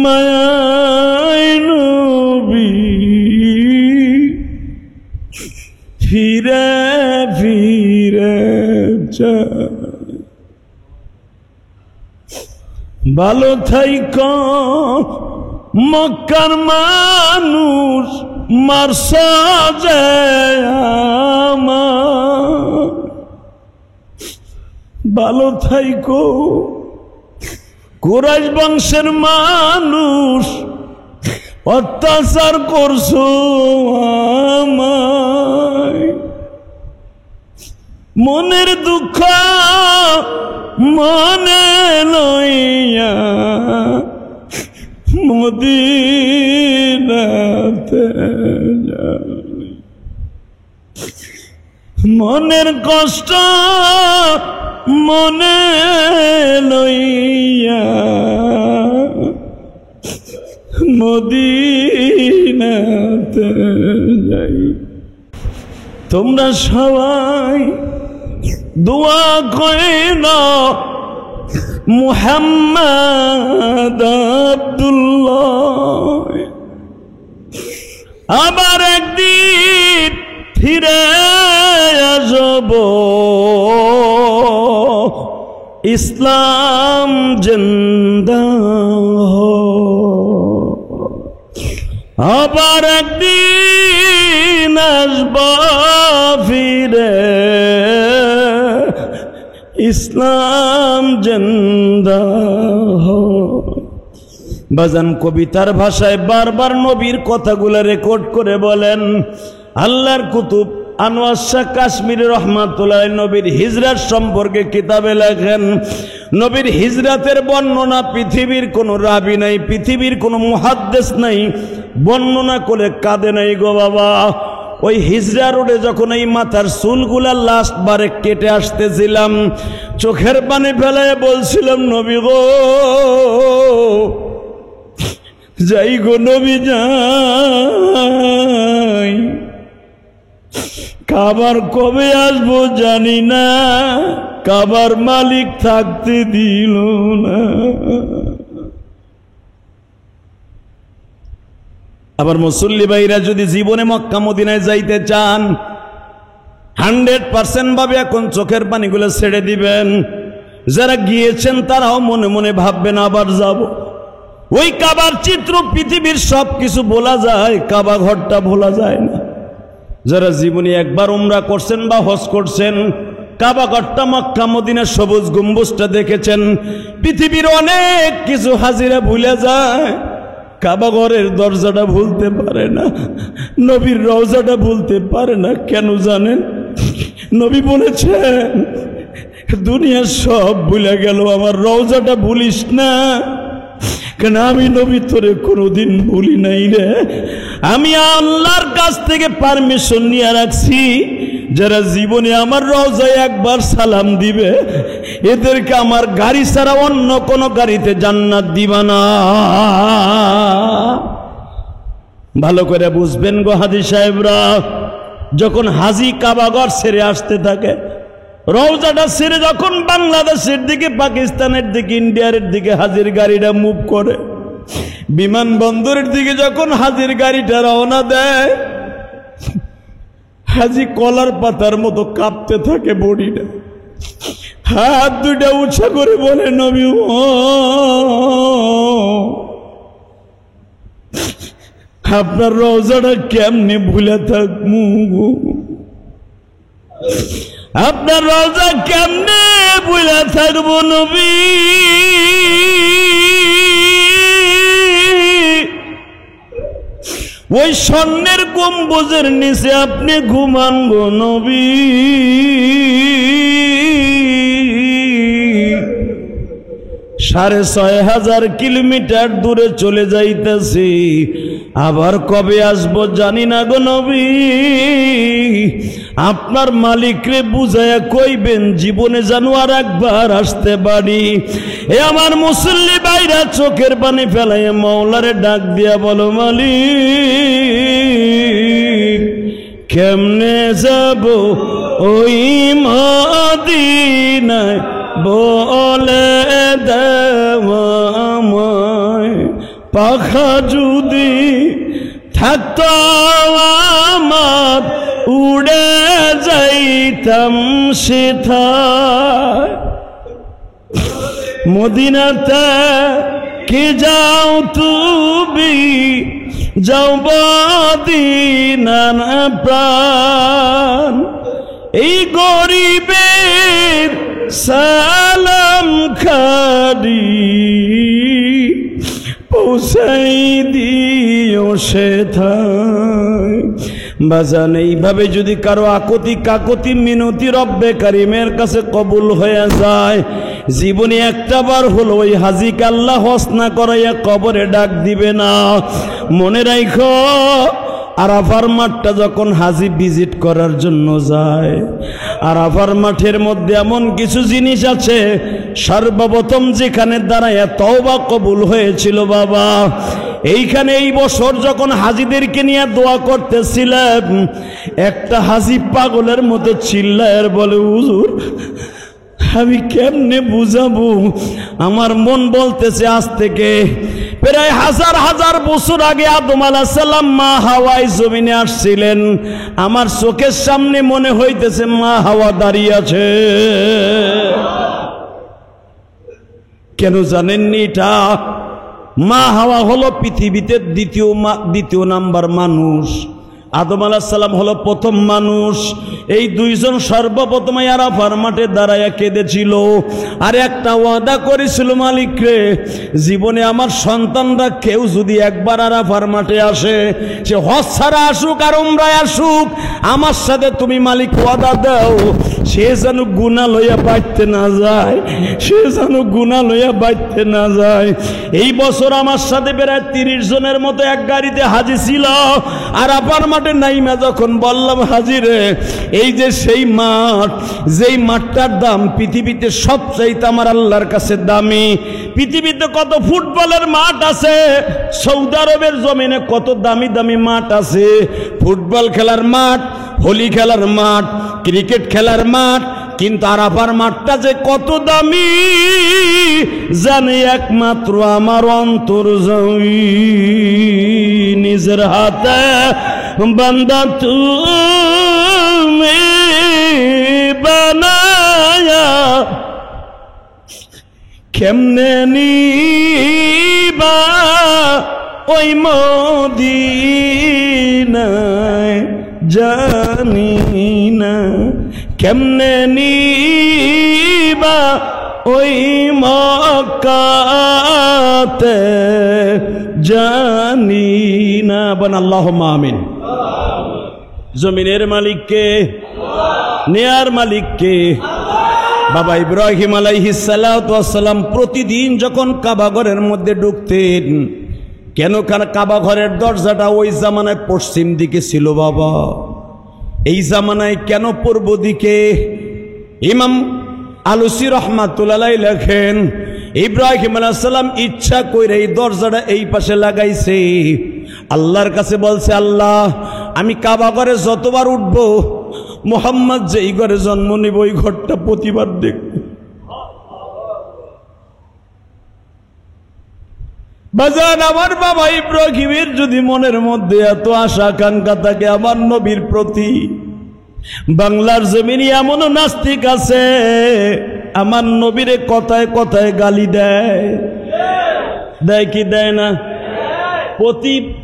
মায়ায় নবী ফিরে ফিরে যায়। ভালো থাইকো মক্কার মানুষ, মারছ যে আমার, ভালো থাইকো কুরাইশ বংশের মানুষ, অত্যাচার করছো আমায়। মনের দুঃখ মনে লইয়া মদিনাতে যাই, মনের কষ্ট মনে লইয়া মদিনাতে যাই। তোমরা সবাই দোয়া কইরা মুহাম্মদ আব্দুল্লাহ আবার একদিন ফিরে আসব, ইসলাম জিন্দা আবার একদিন আসব ফিরে, ইসলাম জিন্দা। বাজান কবিতার ভাষায় বারবার নবীর কথাগুলো রেকর্ড করে বলেন। আল্লাহর কুতুব আনোয়ার শাহ কাশ্মীরি রহমাতুল্লাহ নবীর হিজরাত সম্পর্কে কিতাবে লেখেন, নবীর হিজরাতের বর্ণনা পৃথিবীর কোনো রাবি নাই, পৃথিবীর কোনো মুহাদ্দিস নাই বর্ণনা করে কাঁদে নাই গো বাবা। ওই হিজরা রোডে যখন এই মাথার চুলগুলা লাস্ট বারে কেটে আসতেছিলাম, চোখের পানি ফেলায় বলছিলাম, নবী গো যাই গো নবী যাই, কাবার কবে আসবো জানি না, কাবার মালিক থাকতে দিল না। আবার মুসল্লি ভাইরা যদি জীবনে মক্কা মদিনায় যাইতে চান 100% ভাবে এখন চোখের পানিগুলো ছেড়ে দিবেন। যারা গিয়েছেন তারাও মনে মনে ভাববেন আবার যাব। ওই কাবার চিত্র পৃথিবীর সব কিছু বলা যায়, কাবা ঘরটা ভোলা যায় না। যারা জীবনে একবার উমরা করছেন বা হজ করছেন, কাবা ঘরটা মক্কা মদিনার সবুজ গম্বুজটা দেখেছেন, পৃথিবীর অনেক কিছু হাজিরা ভুলে যায়, কাবা ঘরের দরজাটা ভুলতে পারে না, নবীর রওজাটা ভুলতে পারে না। কেন জানেন? নবী বলেছেন দুনিয়ার সব ভুলে গেল, আমার রওজাটা ভুলিস না, কেন আমি নবী তোরে কোনোদিন ভুলি নাই রে। আমি আল্লাহর কাছ থেকে পারমিশন নিয়ে রাখছি, যারা জীবনে আমার রওজায় একবার সালাম দিবে এদেরকে আমার গাড়ি ছাড়া অন্য কোনো গাড়িতে জান্নাত দিবা না। ভালো করে বুঝবেন গো হাজী সাহেবরা, যখন হাজী কাবাঘর ছেড়ে আসতে থাকে, রওজাটা ছেড়ে যখন বাংলাদেশের দিকে, পাকিস্তানের দিকে, ইন্ডিয়ার দিকে হাজির গাড়িটা মুভ করে, বিমানবন্দরের দিকে যখন হাজির গাড়িটা রওনা দেয়, হাজি কলার পাতার মতো কাঁপতে থাকে বডিটা, হাত দুইটা উঁচা করে বলে, নবী আপনার রওজাটা কেমনে ভুলে থাকবো, আপনার রওজা কেমনে ভুলে থাকবো নবী। ওই স্বর্ণের গম্বুজের নিচে আপনি ঘুমান গো নবী। 6500 কিলোমিটার দূরে চলে যাইতেছি, আবার কবে আসবো জানি না গো নবী। আপনার মালিকরে বুঝায়া কইবেন জীবনে যেন আর একবার আসতে পারি। এ আমার মুসল্লি ভাইরা চোখের পানি ফেলায় মাওলারে ডাক দিয়া বলো, মালিক কেমনে যাব ওই মদিনায়, বলে দেওয়া আমায়, পাখা যদি থাকতো আমার উড়ে যাইতাম সেথায়। মদিনাতে কে যাও তুমি, যাও মদিনার প্রাণ, এই গরিবের সালাম খানি পৌঁছাই দিও সেথায়। বাজান এইভাবে যদি কারো আকুতি কাকুতি মিনতি রব্বে কারিমের কাছে কবুল হয়ে যায়, জীবনে একটা বার হলো ওই হাজীকে আল্লাহ হজ না করাইয়া কবরে ডাক দিবে না। মনে রাখো, আরাফার মাঠটা যখন হাজী ভিজিট করার জন্য যায়, আরাফার মাঠের মধ্যে এমন কিছু জিনিস আছে সর্বপ্রথম যেখানে দাঁড়ায় তওবা কবুল হয়েছিল বাবা। এইখানে এই বছর যখন হাজীদেরকে নিয়ে দোয়া করতেছিলাম, একটা হাজী পাগলের মতো চিল্লায় আর বলে, হুজুর আমি কেমনে বুঝাবো, আমার মন বলতেছে আজ থেকে প্রায় হাজার হাজার বছর আগে আদম আলাইহিস সালাম মা হাওয়ায় জমিনে আসছিলেন, আমার চোখের সামনে মনে হইতেছে মা হাওয়া দাঁড়িয়ে আছে। কেন জানেননি? এটা মা হাওয়া হলো পৃথিবীতে দ্বিতীয় নাম্বার মানুষ, আদম আলাইহিস সালাম হলো প্রথম মানুষ। এই দুইজন সর্বপ্রথম আরাফার মাঠে দাঁড়ায়া কেঁদেছিল আর একটা ওয়াদা করেছিল, মালিক রে, জীবনে আমার সন্তানরা কেউ যদি একবার আরাফার মাঠে আসে, সে হজ ছাড়া আসুক আর উমরায় আসুক, আমার সাথে তুমি মালিক ওয়াদা দাও সে যেন গুনাহ লইয়া বাইতে না যায়, সে যেন গুনাহ লইয়া বাইতে না যায়। এই বছর আমার সাথে প্রায় 30 জনের মতো এক গাড়িতে হাজী ছিল। আরাফার মাঠে নাইমা যখন বললাম, হাজিরে এই যে সেই মাঠ, যেই মাঠটার দাম পৃথিবীতে সবচাইতে আমার আল্লাহর কাছে দামি। পৃথিবীতে কত ফুটবলের মাঠ আছে, সৌদি আরবের জমিনে কত দামি দামি মাঠ আছে, ফুটবল খেলার মাঠ, হোলি খেলার মাঠ, ক্রিকেট খেলার মাঠ, কিন্তু আরাফার মাঠটা যে কত দামি জানে একমাত্র আমার অন্তর্যামী। নিজের হাতে বান্দা তুমি বানায়া কেমনে নিবা ওই মদিনায় জানি না, কেমনে নিবা ওই মক্কাতে জানি না। বলেন আল্লাহুম্মা আমিন। জমিনের মালিককে, নেয়ার মালিককে। বাবা ইব্রাহিম আলাইহিস সালাতু ওয়াস সালাম প্রতিদিন যখন কাবা ঘরের মধ্যে ঢুকতেন, কেন কাবা ঘরের দরজাটা ওই জামানায় পশ্চিম দিকে ছিল বাবা, এই জামানায় কেন পূর্ব দিকে? ইমাম আলুসি রহমাতুল্লাহ আলাইহি লেখেন, ইব্রাহিম আলাইহিস সালাম ইচ্ছা কইরা এই দরজাটা এই পাশে লাগাইছে। আল্লাহর কাছে বলছে, আল্লাহ আমি কাবা ঘরে যতবার উঠব, মুহাম্মদ যেই ঘরে জন্ম নিব ওই ঘরটা প্রতিবার দেখব। বাজান আমার বাবা ইব্রাহিমের যদি মনের মধ্যে এত আশা আকাঙ্ক্ষা থাকে আমার নবীর প্রতি, বাংলার জমিনে এমনও নাস্তিক আছে আমার নবীরে কথায় কথায় গালি দেয়, দেয় কি দেয় না?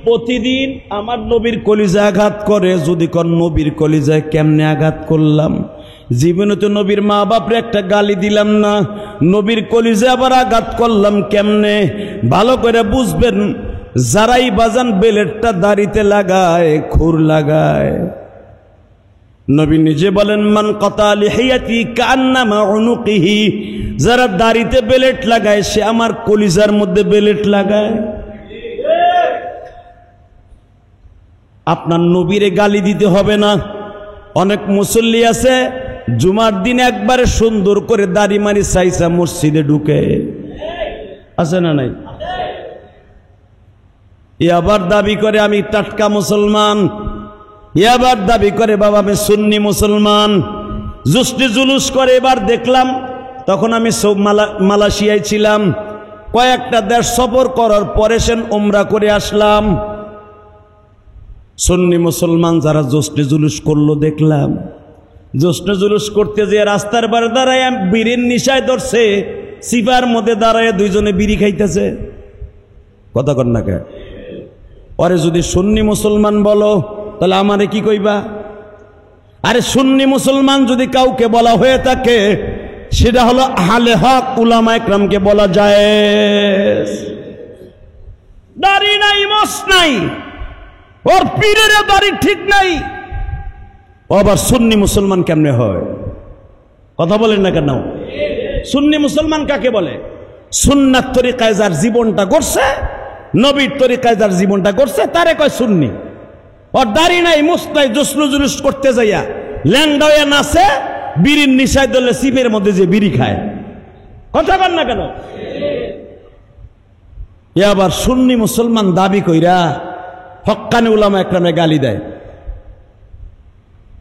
প্রতিদিন আমার নবীর কলিজায় আঘাত করে। যদি কোন নবীর কলিজায় কেমনে আঘাত করলাম, জীবনে তো নবীর মা বাপরে একটা গালি দিলাম না, নবীর কলিজায় আবার আঘাত করলাম কেমনে? ভালো করে বুঝবেন, যারাই বাজান বেলেটটা দাড়িতে লাগায়, খুর লাগায়, নবী নিজে বলেন, মান কাতা লিহিয়াতি কান্নামা উনুকিহি, যারা দাড়িতে বেলেট লাগায় সে আমার কলিজার মধ্যে বেলেট লাগায়। আপনার নবীরে গালি দিতে হবে না। অনেক মুসল্লি আছে জুমার দিন একবারে সুন্দর করে দাড়ি মারি সাইসা মসজিদে ঢুকে, আছে না নাই? আবার দাবি করে আমি টাটকা মুসলমান, আবার দাবি করে বাবা আমি সুন্নি মুসলমান, জুস্তি জুলুস করে। এবার দেখলাম, তখন আমি মালয়েশিয়ায় ছিলাম, কয়েকটা দেশ সফর করার পরে সেন উমরা করে আসলাম। সুন্নি মুসলমান যারা জোস্তে জুলুস করলো দেখলাম, জোস্তে জুলুস করতে যে রাস্তার বারে দাঁড়ায় বিড়ির নিশায় ধরছে, সিপার মধ্যে দাঁড়ায় দুইজনে বিড়ি খাইতেছে। কথা কর না কে? ওরে যদি সুন্নি মুসলমান বলো তাহলে আমারে কি কইবা? আরে সুন্নি মুসলমান যদি কাউকে বলা হয়ে থাকে সেটা হলো আহলে হক উলামা ইকরামকে বলা যায়। দাড়ি নাই, মস নাই, ওর পীরের দাড়ি ঠিক নাই, ও আবার সুন্নি মুসলমান কেমনে হয়? কথা বলেন না কেন? সুন্নি মুসলমান কাকে বলে? সুন্নাত তরিকায় যার জীবনটা গড়ছে, নবীর তরিকায় যার জীবনটা গড়ছে তারে কয় সুন্নি। ওর দাড়ি নাই, মুস নাই, জুসলু জুলুস করতে যাইয়া ল্যাংডা হয়ে নাচে, বিড়ির নিশায় ধরলে সিপের মধ্যে যে বিড়ি খায়, কথা বল না কেন? এ আবার সুন্নি মুসলমান দাবি কইরা হক্কানি উলামা একরামে গালি দেয়।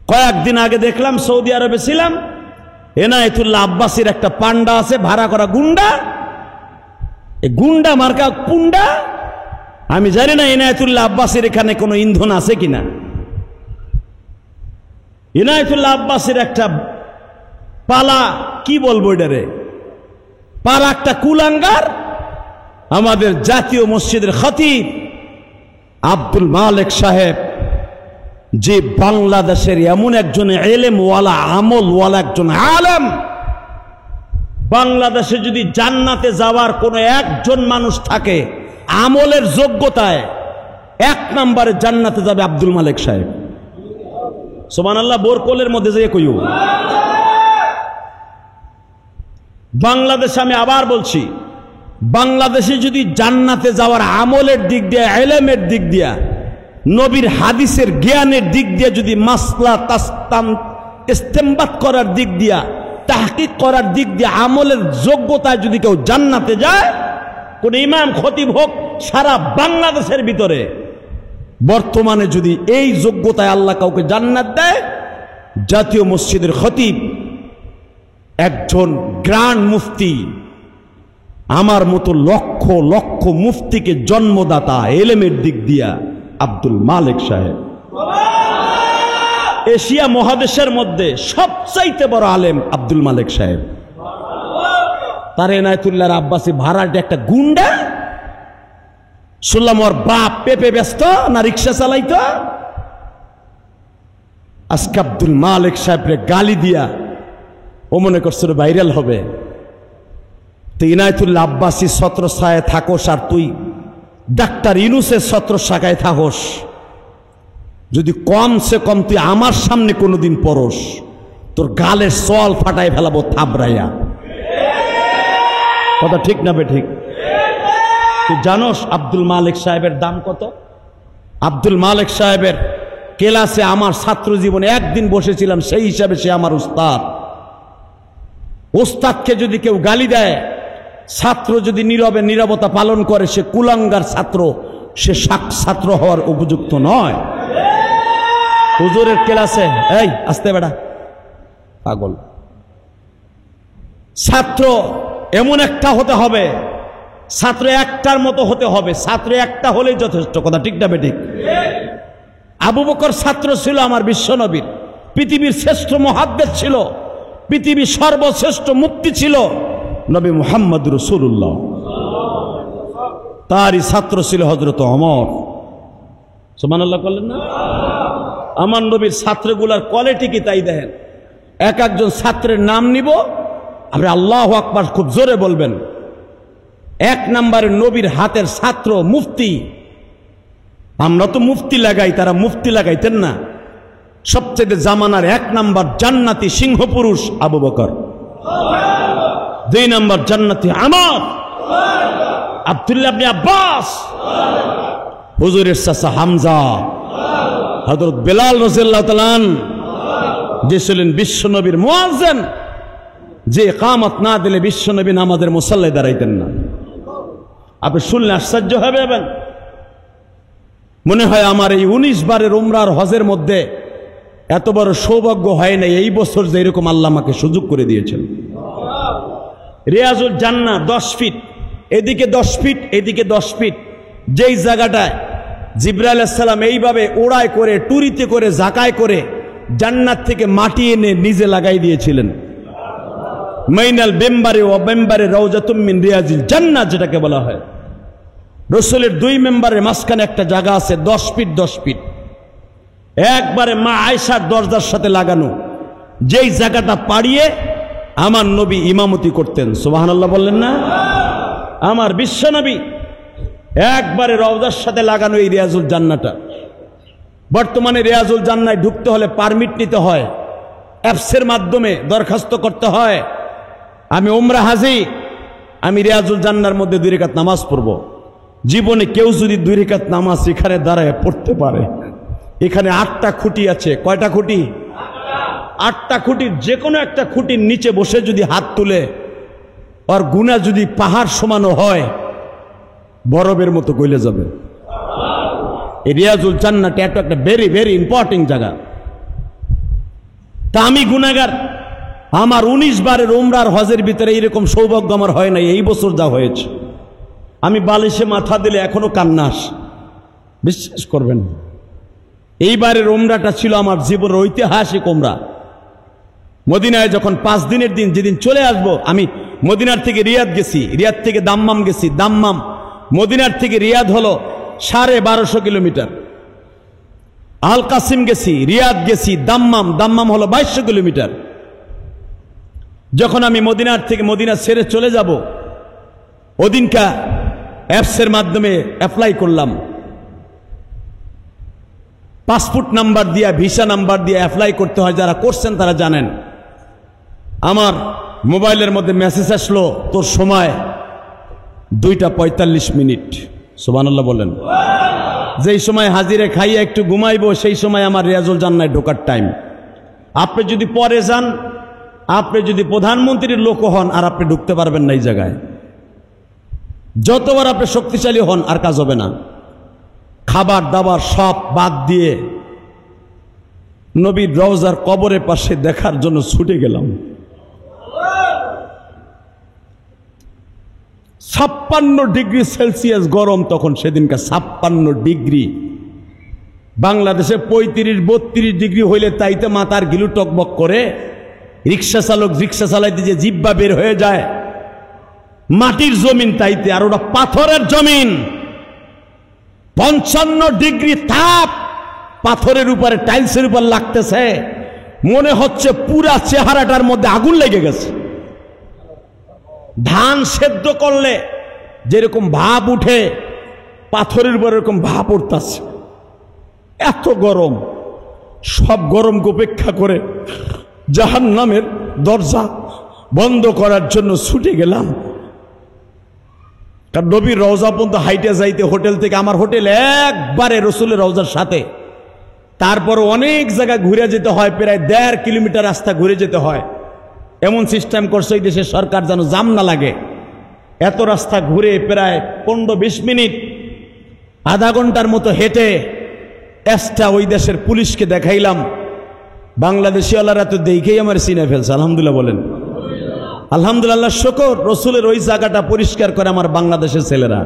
কয়েকদিন আগে দেখলাম সৌদি আরবে ছিলাম, এনায়েতুল্লাহ আব্বাসীর একটা পান্ডা আছে, ভাড়া করা গুন্ডা, এই গুন্ডা মার্কা পুন্ডা। আমি জানি না এনায়েতুল্লাহ আব্বাসীর এখানে কোনো ইন্ধন আছে কিনা। এনায়েতুল্লাহ আব্বাসীর একটা পালা, কি বলবো এটারে, পালা একটা কুলাঙ্গার আমাদের জাতীয় মসজিদের খতিব আব্দুল মালেক সাহেব, যে বাংলাদেশের এমন একজন এলেমওয়ালা আমলওয়ালা একজন আলেম, বাংলাদেশে যদি জান্নাতে যাওয়ার কোনো একজন মানুষ থাকে আমলের যোগ্যতায়, 1 নম্বরে জান্নাতে যাবে আব্দুল মালেক সাহেব। সুবহানাল্লাহ, বোরকলের মধ্যে যেয়ে কইও। বাংলাদেশে, আমি আবার বলছি, বাংলাদেশে যদি জান্নাতে যাওয়ার আমলের দিক দিয়ে, ইলমের দিক দিয়ে, নবীর হাদিসের জ্ঞানের দিক দিয়ে, যদি মাসলা তাসতাম ইস্তেমবাত করার দিক দিয়া, তাহকিক করার দিক দিয়ে, আমলের যোগ্যতায় যদি কেউ জান্নাতে যায়, কোন ইমাম খতিব হোক সারা বাংলাদেশের ভিতরে, বর্তমানে যদি এই যোগ্যতায় আল্লাহ কাউকে জান্নাত দেয়, জাতীয় মসজিদের খতিব একজন গ্র্যান্ড মুফতি, আমার মতো লক্ষ লক্ষ মুফতিকে জন্মদাতা এলেমের দিক দিয়া আব্দুল মালেক সাহেব। এশিয়া মহাদেশের মধ্যে সবচাইতে বড় আলেম আব্দুল মালেক সাহেব। তার এনায়েতুল্লাহ আব্বাসী ভাড়াটে একটা গুন্ডা, শুনলাম ওর বাপ পেপে ব্যস্ত না রিক্সা চালাইতো, আজকে আব্দুল মালেক সাহেবরে গালি দিয়া ও মনে করছিল ভাইরাল হবে। তো ইনায়েতুল্লাহ আব্বাসী ছত্রছায়ায় থাকোস, আর তুই ডাক্তার ইউনূসের ছত্রছায়ায় থাকোস, যদি কমসে কম তুই আমার সামনে কোনোদিন পড়স, তোর গালের সোয়াল ফাটাই ফেলাবো থাবড়াইয়া। কথা ঠিক না বে ঠিক? তুই জানোস আব্দুল মালেক সাহেবের দাম কত? আব্দুল মালেক সাহেবের ক্লাসে আমার ছাত্র জীবনে একদিন বসেছিলাম, সেই হিসাবে সে আমার উস্তাদ। উস্তাদকে যদি কেউ গালি দেয়, ছাত্র যদি নীরবে নীরবতা পালন করে, সে কুলাঙ্গার ছাত্র, সে ছাত্র হওয়ার উপযুক্ত নয়। হুজুরের ক্লাসে এই আসতে বেড়া পাগল, ছাত্র এমন একটা হতে হবে, ছাত্র একটার মতো হতে হবে, ছাত্র একটা হলেই যথেষ্ট। কথা ঠিক না বেঠিক? আবু বকর ছাত্র ছিল আমার বিশ্বনবীর, পৃথিবীর শ্রেষ্ঠ মুহাদ্দিস ছিল, পৃথিবীর সর্বশ্রেষ্ঠ মুফতি ছিল নবী মুহাম্মদ রাসূলুল্লাহ। তারই ছাত্র ছিল হযরত ওমর। সুবহানাল্লাহ বললেন না? আমার নবীর ছাত্রগুলার কোয়ালিটি কি তাই দেখেন। এক একজন ছাত্রের নাম নিব, আপনি আল্লাহু আকবার খুব জোরে বলবেন। 1 নম্বরে নবীর হাতের ছাত্র মুফতি। আমরা তো মুফতি লাগাই, তারা মুফতি লাগাইতেন না। সবচেয়ে জামানার 1 নম্বর জান্নাতি সিংহ পুরুষ আবু বকর, 2 নম্বর জান্নাতি আমর আব্দুল্লাহ ইবনে আব্বাস, হুজুরের চাচা হামজা, হযরত বেলাল রাদিয়াল্লাহু তাআলা যে ছিলেন বিশ্বনবীর মুয়াজ্জিন, যে ইকামত না দিলে বিশ্বনবী নামাজের মুসাল্লায় দাঁড়াইতেন না। আপনি শুনলে আশ্চর্য হবেন। মনে হয় আমার এই 19 বারের উমরার হজের মধ্যে এত বড় সৌভাগ্য হয় না এই বছর যে এরকম আল্লাহ আমাকে সুযোগ করে দিয়েছেন। রিয়াজুল জান্নাহ 10 ফিট, এদিকে 10 ফিট, এদিকে 10 ফিট, যেই জায়গাটায় জিবরাইল আলাইহিস সালাম এইভাবে ওড়ায় করে, টুরিতে করে, ঝাঁকায় করে জান্নাত থেকে মাটি এনে নিজে লাগাই দিয়েছিলেন। মাইনাল বেম্বারে ও বেম্বারে রাউজাতুম মিন রিয়াজিল জান্নাহ, যেটাকে বলা হয়। রসুলের 2 মেম্বারের মাঝখানে একটা জায়গা আছে 10 ফিট 10 ফিট, একবারে মা আয়েশার দরজার সাথে লাগানো। যেই জায়গাটা পাড়িয়ে আমার নবী ইমামতি করতেন। সুবহানাল্লাহ বললেন না? আমার বিশ্বনবী একবারে রওজার সাথে লাগানো এই রিয়াজুল জান্নাহটা। বর্তমানে রিয়াজুল জান্নায় ঢুকতে হলে পারমিট নিতে হয়, অ্যাপসের মাধ্যমে দরখাস্ত করতে হয়। আমি উমরা হাজি, আমি রিয়াজুল জান্নাহর মধ্যে 2 রাকাত নামাজ পড়ব। জীবনে কেউ যদি 2 রাকাত নামাজ এখানে দাঁড়ায় পড়তে পারে, এখানে 8টা খুঁটি আছে। কয়টা খুঁটি? 8টা খুঁটির যে কোনো একটা খুঁটির নিচে বসে যদি হাত তুলে আর গুনাহ যদি পাহাড় সমানো হয়, বরফের মতো গলে যাবে। এই রিয়াজুল জান্নাত একটা ভেরি ভেরি ইম্পর্টেন্ট জায়গা। তা আমি গুনাহগার, আমার 19 বারের উমরার হজের ভিতরে এইরকম সৌভাগ্য আমার হয় নাই, এই বছর যা হয়েছে। আমি বালিশে মাথা দিলে এখনো কান্না আসে, বিশ্বাস করবেন। এইবারের উমরাটা ছিল আমার জীবনের ঐতিহাসিক উমরা। মদিনায় যখন 5 দিনের দিন, যেদিন চলে আসব, আমি মদিনার থেকে রিয়াদ গেছি, রিয়াদ থেকে দাম্মাম গেছি, দাম্মাম মদিনার থেকে রিয়াদ হলো 1250 কিলোমিটার। আল কাসিম গেছি, রিয়াদ গেছি, দাম্মাম, দাম্মাম হলো 2200 কিলোমিটার। যখন আমি মদিনার থেকে মদিনা ছেড়ে চলে যাব, ওদিনকা অ্যাপসের মাধ্যমে অ্যাপ্লাই করলাম, পাসপোর্ট নাম্বার দিয়ে, ভিসা নাম্বার দিয়ে অ্যাপ্লাই করতে হয়। যারা করছেন তারা জানেন। আমার মোবাইলের মধ্যে মেসেজ আসলো, তোর সময় 2:45। সুবহানাল্লাহ বলেন। যেই সময় হাজিরে খাইয়ে একটু ঘুমাইবো, সেই সময় আমার রিয়াজুল জান্নাতে ঢোকার টাইম। আপনি যদি পরে যান, আপনি যদি প্রধানমন্ত্রীর লোক হন, আর আপনি ঢুকতে পারবেন না এই জায়গায়। যতবার আপনি শক্তিশালী হন, আর কাজ হবে না। খাবার দাবার সব বাদ দিয়ে নবীর রওজার কবরের পাশে দেখার জন্য ছুটে গেলাম। 56 ডিগ্রি সেলসিয়াস গরম তখন, সেদিনকার 56 ডিগ্রি। বাংলাদেশে 35-32 ডিগ্রি হইলে তাইতে মাথার গিলু টকবক করে। রিক্সা চালক রিক্সা চালাইতে যে জিব্বা বের হয়ে যায়। মাটির জমিন তাইতে, আর ওটা পাথরের জমিন। 55 ডিগ্রি তাপ পাথরের উপরে, টাইলসের উপর লাগতেছে, মনে হচ্ছে পুরা চেহারাটার মধ্যে আগুন লেগে গেছে। ধান সেদ্ধ করলে যেরকম ভাপ উঠে, পাথরের উপর এরকম ভাপ উঠতেছে, এত গরম। সব গরমকে উপেক্ষা করে জাহান্নামের দরজা বন্ধ করার জন্য ছুটে গেলাম। কারণ নবীর রওজা পর্যন্ত হাইটে যাইতে, হোটেল থেকে, আমার হোটেল একবারে রসুলের রওজার সাথে, তারপর অনেক জায়গা ঘুরে যেতে হয়, প্রায় 1.5 কিলোমিটার রাস্তা ঘুরে যেতে হয়। এমন সিস্টেম করছে এই দেশের সরকার যেন জাম না লাগে। এত রাস্তা ঘুরে প্রায় 15-20 মিনিট, আধা ঘন্টার মতো হেঁটে এসটা ওই দেশের পুলিশকে দেখাইলাম। বাংলাদেশিওয়ালারা তো দেখেই আমার চিনে ফেলছে। আলহামদুলিল্লাহ বলেন। আলহামদুলিল্লাহ, শুকর, রসুলের ওই জায়গাটা পরিষ্কার করে আমার বাংলাদেশের ছেলেরা।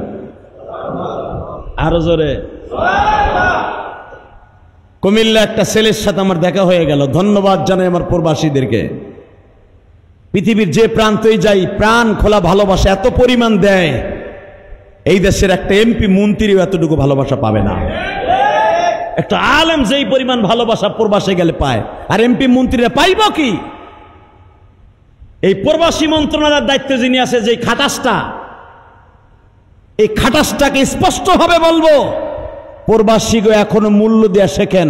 আরো জোরে। কুমিল্লা একটা ছেলের সাথে আমার দেখা হয়ে গেল। ধন্যবাদ জানাই আমার প্রবাসীদেরকে। পৃথিবীর যে প্রান্তেই যাই, প্রাণ খোলা ভালোবাসা এত পরিমাণ দেয়, এই দেশের একটা এমপি মন্ত্রীও এতটুকু ভালোবাসা পাবে না। একটা আলেম যেই পরিমাণ ভালোবাসা প্রবাসে গেলে পায়, আর এমপি মন্ত্রীরা পাইব কি? এই প্রবাসী মন্ত্রণালয়ের দায়িত্ব যিনি আছে, যে খাটাসটা, এই খাটাসটাকে স্পষ্টভাবে বলবো, প্রবাসীকে এখনো মূল্য দেয়া শেখেন।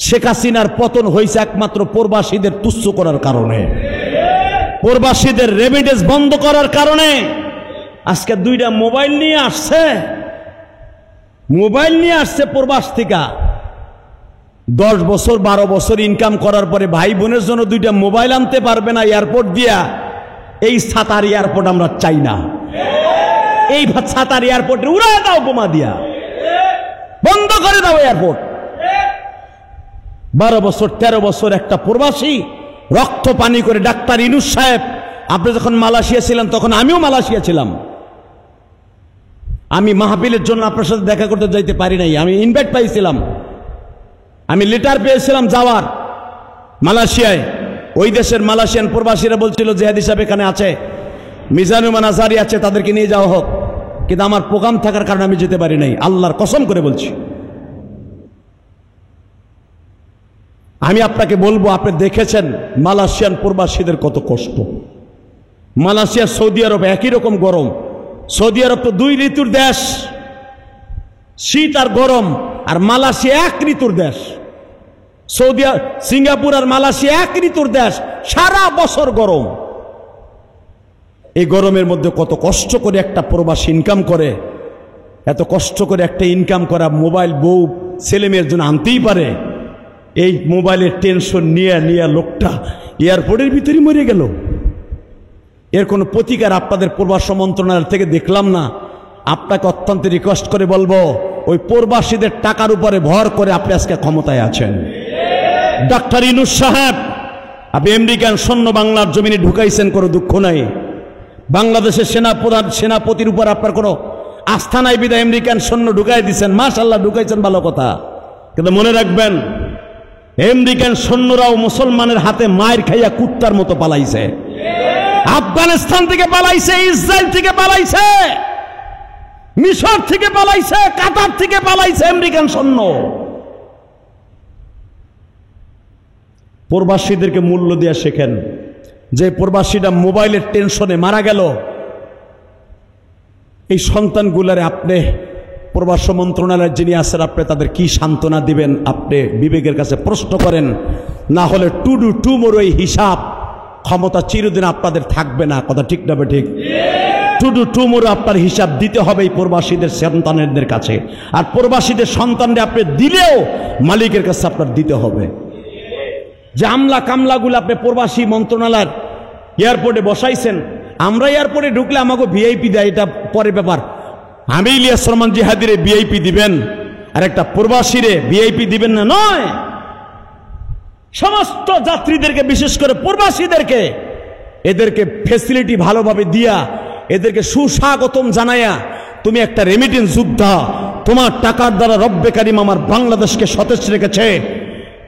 শেখ হাসিনার পতন হয়েছে একমাত্র প্রবাসীদের তুচ্ছ করার কারণে, প্রবাসীদের রেমিটেন্স বন্ধ করার কারণে। আজকে 2টা মোবাইল নিয়ে আসছে, প্রবাস থেকে। 10 বছর 12 বছর ইনকাম করার পরে ভাই বোনের জন্য 2টা মোবাইল আনতে পারবে না এয়ারপোর্ট দিয়া। এই ছাতার এয়ারপোর্ট আমরা চাই না। এই ছাতার এয়ারপোর্টে উড়ায় দাও বোমা দিয়া, বন্ধ করে দাও এয়ারপোর্ট। 12 বছর 13 বছর একটা প্রবাসী রক্ত পানি করে। ডাক্তার ইনুস সাহেব, আপনি যখন মালয়েশিয়া ছিলেন তখন আমিও মালয়েশিয়া ছিলাম। আমি মাহফিলের জন্য আপনার সাথে দেখা করতে যাইতে পারি নাই। আমি ইনভাইট পাইছিলাম, আমি লেটার পেয়েছিলাম যাওয়ার মালয়েশিয়ায়। ওই দেশের মালয়েশিয়ান প্রবাসীরা বলছিল জিহাদি সাহেব এখানে আছে, মিজানুমান আজহারি আছে, তাদেরকে নিয়ে যাওয়া হোক। কিন্তু আমার প্রোগ্রাম থাকার কারণে আমি যেতে পারি নাই। আল্লাহর কসম করে বলছি। আমি আপনাকে বলবো, আপনি দেখেছেন মালয়েশিয়ান প্রবাসীদের কত কষ্ট। মালয়েশিয়া, সৌদি আরব একই রকম গরম। সৌদি আরব তো 2 ঋতুর দেশ, শীত আর গরম। আর মালয়েশিয়া 1 ঋতুর দেশ। সৌদি, সিঙ্গাপুর আর মালয়েশিয়া 1 ঋতুর দেশ, সারা বছর গরম। এই গরমের মধ্যে কত কষ্ট করে একটা প্রবাসী ইনকাম করে। এত কষ্ট করে একটা ইনকাম করা মোবাইল বউ ছেলে মেয়ের জন্য আনতেই পারে। এই মোবাইলের টেনশন নিয়ে নিয়ে লোকটা এয়ারপোর্টের ভিতরে মরে গেল। এর কোনো প্রতিকার আপনাদের প্রবাসী মন্ত্রণালয় থেকে দেখলাম না। আপনাকে অত্যন্ত রিকোয়েস্ট করে বলবো, ওই প্রবাসীদের টাকার উপরে ভর করে আপনি আজকে ক্ষমতায় আছেন। ডাক্তার ইউনূস সাহেব, আপনি আমেরিকান সৈন্য বাংলার জমিনে ঢুকাইছেন, কোনো দুঃখ নাই। বাংলাদেশের সেনাপ্রধান সেনাপতির উপর আপনার কোনো আস্থা নাই বিধায় আমেরিকান সৈন্য ঢুকাই দিচ্ছেন। মাশাআল্লাহ, ঢুকাইছেন, ভালো কথা। কিন্তু মনে রাখবেন, আমেরিকান সৈন্যরাও মুসলমানের হাতে মায়ের খাইয়া কুত্তার মতো পালাইছে। আফগানিস্তান থেকে পালাইছে, ইসরায়েল থেকে পালাইছে, মিশর থেকে পালাইছে, কাতার থেকে পালাইছে আমেরিকান সৈন্য। প্রবাসীদেরকে মূল্য দিয়ে শেখেন। যে প্রবাসীটা মোবাইলের টেনশনে মারা গেল, এই সন্তানগুলারে আপনি প্রবাসী মন্ত্রণালয়ের যিনি আছেন, আপনি তাদের কি সান্ত্বনা দিবেন? আপনি বিবেকের কাছে প্রশ্ন করেন, না হলে টুডু টুমোর এই হিসাব ক্ষমতা চিরদিন আপনাদের থাকবে না। কথা ঠিক না? ঠিক। টুডু টুমোর আপনার হিসাব দিতে হবে এই প্রবাসীদের সন্তানদের কাছে। আর প্রবাসীদের সন্তানদের আপনি দিলেও মালিকের কাছে আপনার দিতে হবে। যে আমলা কামলাগুলো আপনি প্রবাসী মন্ত্রণালয়ের এয়ারপোর্টে বসাইছেন, আমরা এয়ারপোর্টে ঢুকলে আমাকে ভিআইপি দেয়, এটা পরের ব্যাপার। আমি ইলিয়াস রহমান জিহাদিরে ভিআইপি দিবেন আর একটা প্রবাসীরে ভিআইপি দিবেন না, নয়। সমস্ত যাত্রীদেরকে, বিশেষ করে প্রবাসীদেরকে, এদেরকে ফেসিলিটি ভালোভাবে দিয়া, এদেরকে সুস্বাগতম জানাইয়া, তুমি একটা রেমিটেন্স যোদ্ধা, তোমার টাকার দ্বারা রব্বে কারিম আমার বাংলাদেশকে সতেজ রেখেছে,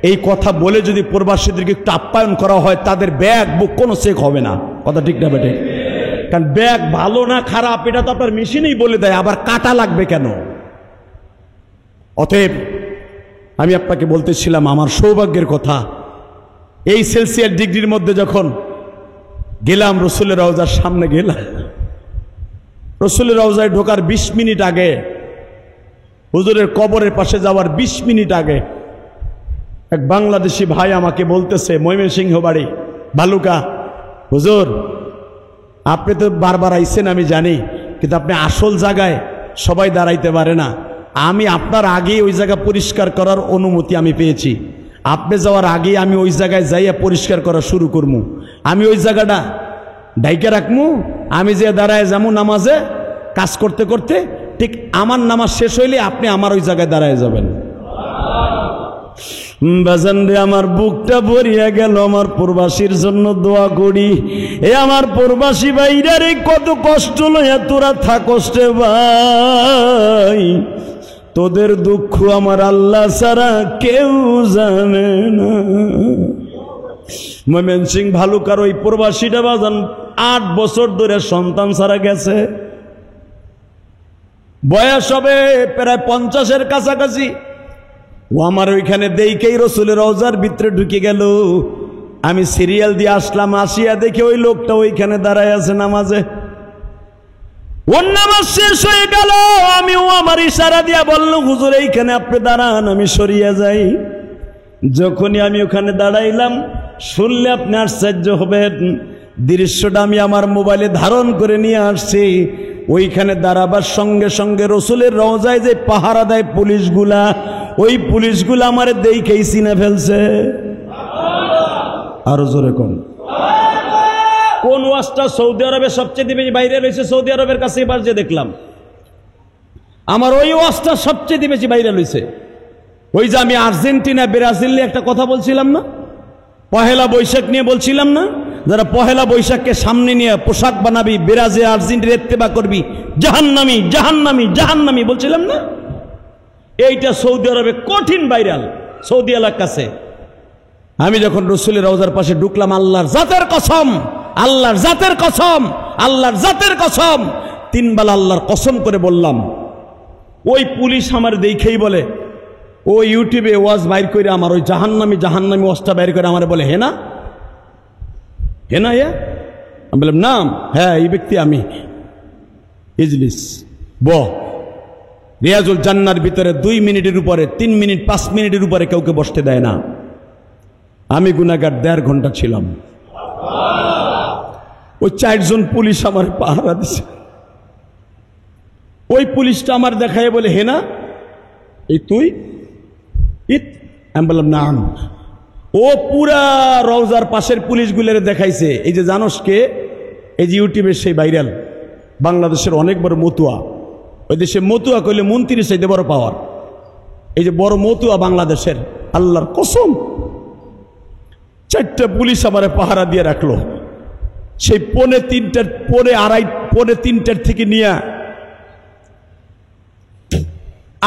এই কথা বলে যদি প্রবাসীদেরকে একটু আপ্যায়ন করা হয়, তাদের ব্যাগ বুক কোনো চেক হবে না। কথা ঠিক না বেটে? কারণ ব্যাগ ভালো না খারাপ এটা তো আপনার মেশিনেই বলে দেয়, আবার কাটা লাগবে কেন? অতএব আমি আপনাকে বলতেছিলাম, আমার সৌভাগ্যের কথা, এই সেলসিয়াস ডিগ্রির মধ্যে যখন গেলাম, রসুলের রওজার সামনে গেলাম, রসুলের রওজায় ঢোকার 20 মিনিট আগে, হুজুরের কবরের পাশে যাওয়ার 20 মিনিট আগে, এক বাংলাদেশি ভাই আমাকে বলতেছে, ময়মনসিংহ বাড়ি, ভালুকা, হুজুর আপনি তো বারবার আইছেন আমি জানি, কিন্তু আপনি আসল জায়গায় সবাই দাঁড়াইতে পারে না। আমি আপনার আগেই ওই জায়গা পরিষ্কার করার অনুমতি আমি পেয়েছি। আপনি যাওয়ার আগেই আমি ওই জায়গায় যাইয়া পরিষ্কার করা শুরু করবো। আমি ওই জায়গাটা ডাইকে রাখবো, আমি যে দাঁড়ায় যাবো নামাজে কাজ করতে করতে, ঠিক আমার নামাজ শেষ হইলে আপনি আমার ওই জায়গায় দাঁড়ায় যাবেন। বাজান রে, আমার বুকটা ভরিয়া গেল। আমার প্রবাসীর জন্য দোয়া করি। এ আমার প্রবাসী ভাইরা রে, কত কষ্ট লইয়া তোরা থাকস রে ভাই, তোদের দুঃখ আমার আল্লাহ ছাড়া কেউ জানে না। ময়মনসিংহ ভালুকার ওই প্রবাসীটা বাজান 8 বছর ধরে সন্তান ছাড়া গেছে। বয়স হবে প্রায় 50-এর কাছাকাছি। ও আমার ওইখানে দেখেই রসুলের রওজার ভিতরে ঢুকে গেল। আমি সিরিয়াল দিয়ে আসলাম, আসিয়া দেখে ওই লোকটা ওইখানে দাঁড়ায় আছে নামাজে। ওর নামাজ শেষ হয়ে গেল, আমিও আমার ইশারা দিয়া বলল, হুজুর এইখানে আপনি দাঁড়ান, আমি সরিয়া যাই। যখনই আমি ওখানে দাঁড়াইলাম, শুনলে আপনি আশ্চর্য হবেন, দৃশ্যটা আমি আমার মোবাইলে ধারণ করে নিয়ে আসছি। ওইখানে দাঁড়াবার সঙ্গে সঙ্গে রসুলের রওজায় যে পাহারা দেয় পুলিশগুলা, ওই পুলিশগুলা আমার দেখেই চিনে ফেলছে। আরো জোরে কোন ওয়াজটা সৌদি আরবে সবচেয়ে বেশি বাইরে রয়েছে? সৌদি আরবের কাছে এবার যে দেখলাম, আমার ওই ওয়াজটা সবচেয়ে বেশি বাইরে রয়েছে। ওই যে আমি আর্জেন্টিনা ব্রাজিল নিয়ে একটা কথা বলছিলাম না, পহেলা বৈশাখ নিয়ে বলছিলাম না, যারা পহেলা বৈশাখকে সামনে নিয়ে পোশাক বানাবি, ব্রাজিল আর্জেন্টিনা ইত্তেবা করবি, জাহান্নামী জাহান্নামী জাহান্নামী বলছিলাম না, এইটা সৌদি আরবে কঠিন ভাইরাল, সৌদি এলাকার কাছে। আমি যখন রসুলের রওজার পাশে ঢুকলাম, আল্লাহর জাতের কসম, আল্লাহর জাতের কসম, আল্লাহর জাতের কসম, 3 বেলা আল্লাহর কসম করে বললাম, ওই পুলিশ আমার দেখেই বলে, ও ইউটিউবে ওয়াজ বাইর করে আমার ওই জাহান্নামী জাহান্নামী ওয়াজটা বাইর করে আমার বলে, হেনা হেনা ইয়া। আমি বললাম, নাম, হ্যাঁ এই ব্যক্তি আমি। ইজলিস রিয়াজুল জান্নার ভিতরে 2 মিনিটের উপরে, 3 মিনিট 5 মিনিটের উপরে কাউকে বসতে দেয় না। আমি গুনাহগার 1.5 ঘন্টা ছিলাম। ওই 4 জন পুলিশ আমার পাহারা দিছে। ওই পুলিশটা আমার দেখায় বলে, হেনা এই তুই, আমি বললাম না। ও পুরা রওজার পাশের পুলিশগুলোরে দেখাইছে, এই যে জানোস কে, এই যে ইউটিউবের সেই ভাইরাল বাংলাদেশের অনেক বড় মতুয়া, ওই দেশে মতুয়া কইলে মন্ত্রীর চাইতে বড় পাওয়ার, এই যে বড় মতুয়া বাংলাদেশের, আল্লাহর কসম 4টা পুলিশ আমারে পাহারা দিয়ে রাখলো। সেই পৌনে 3টার থেকে নিয়ে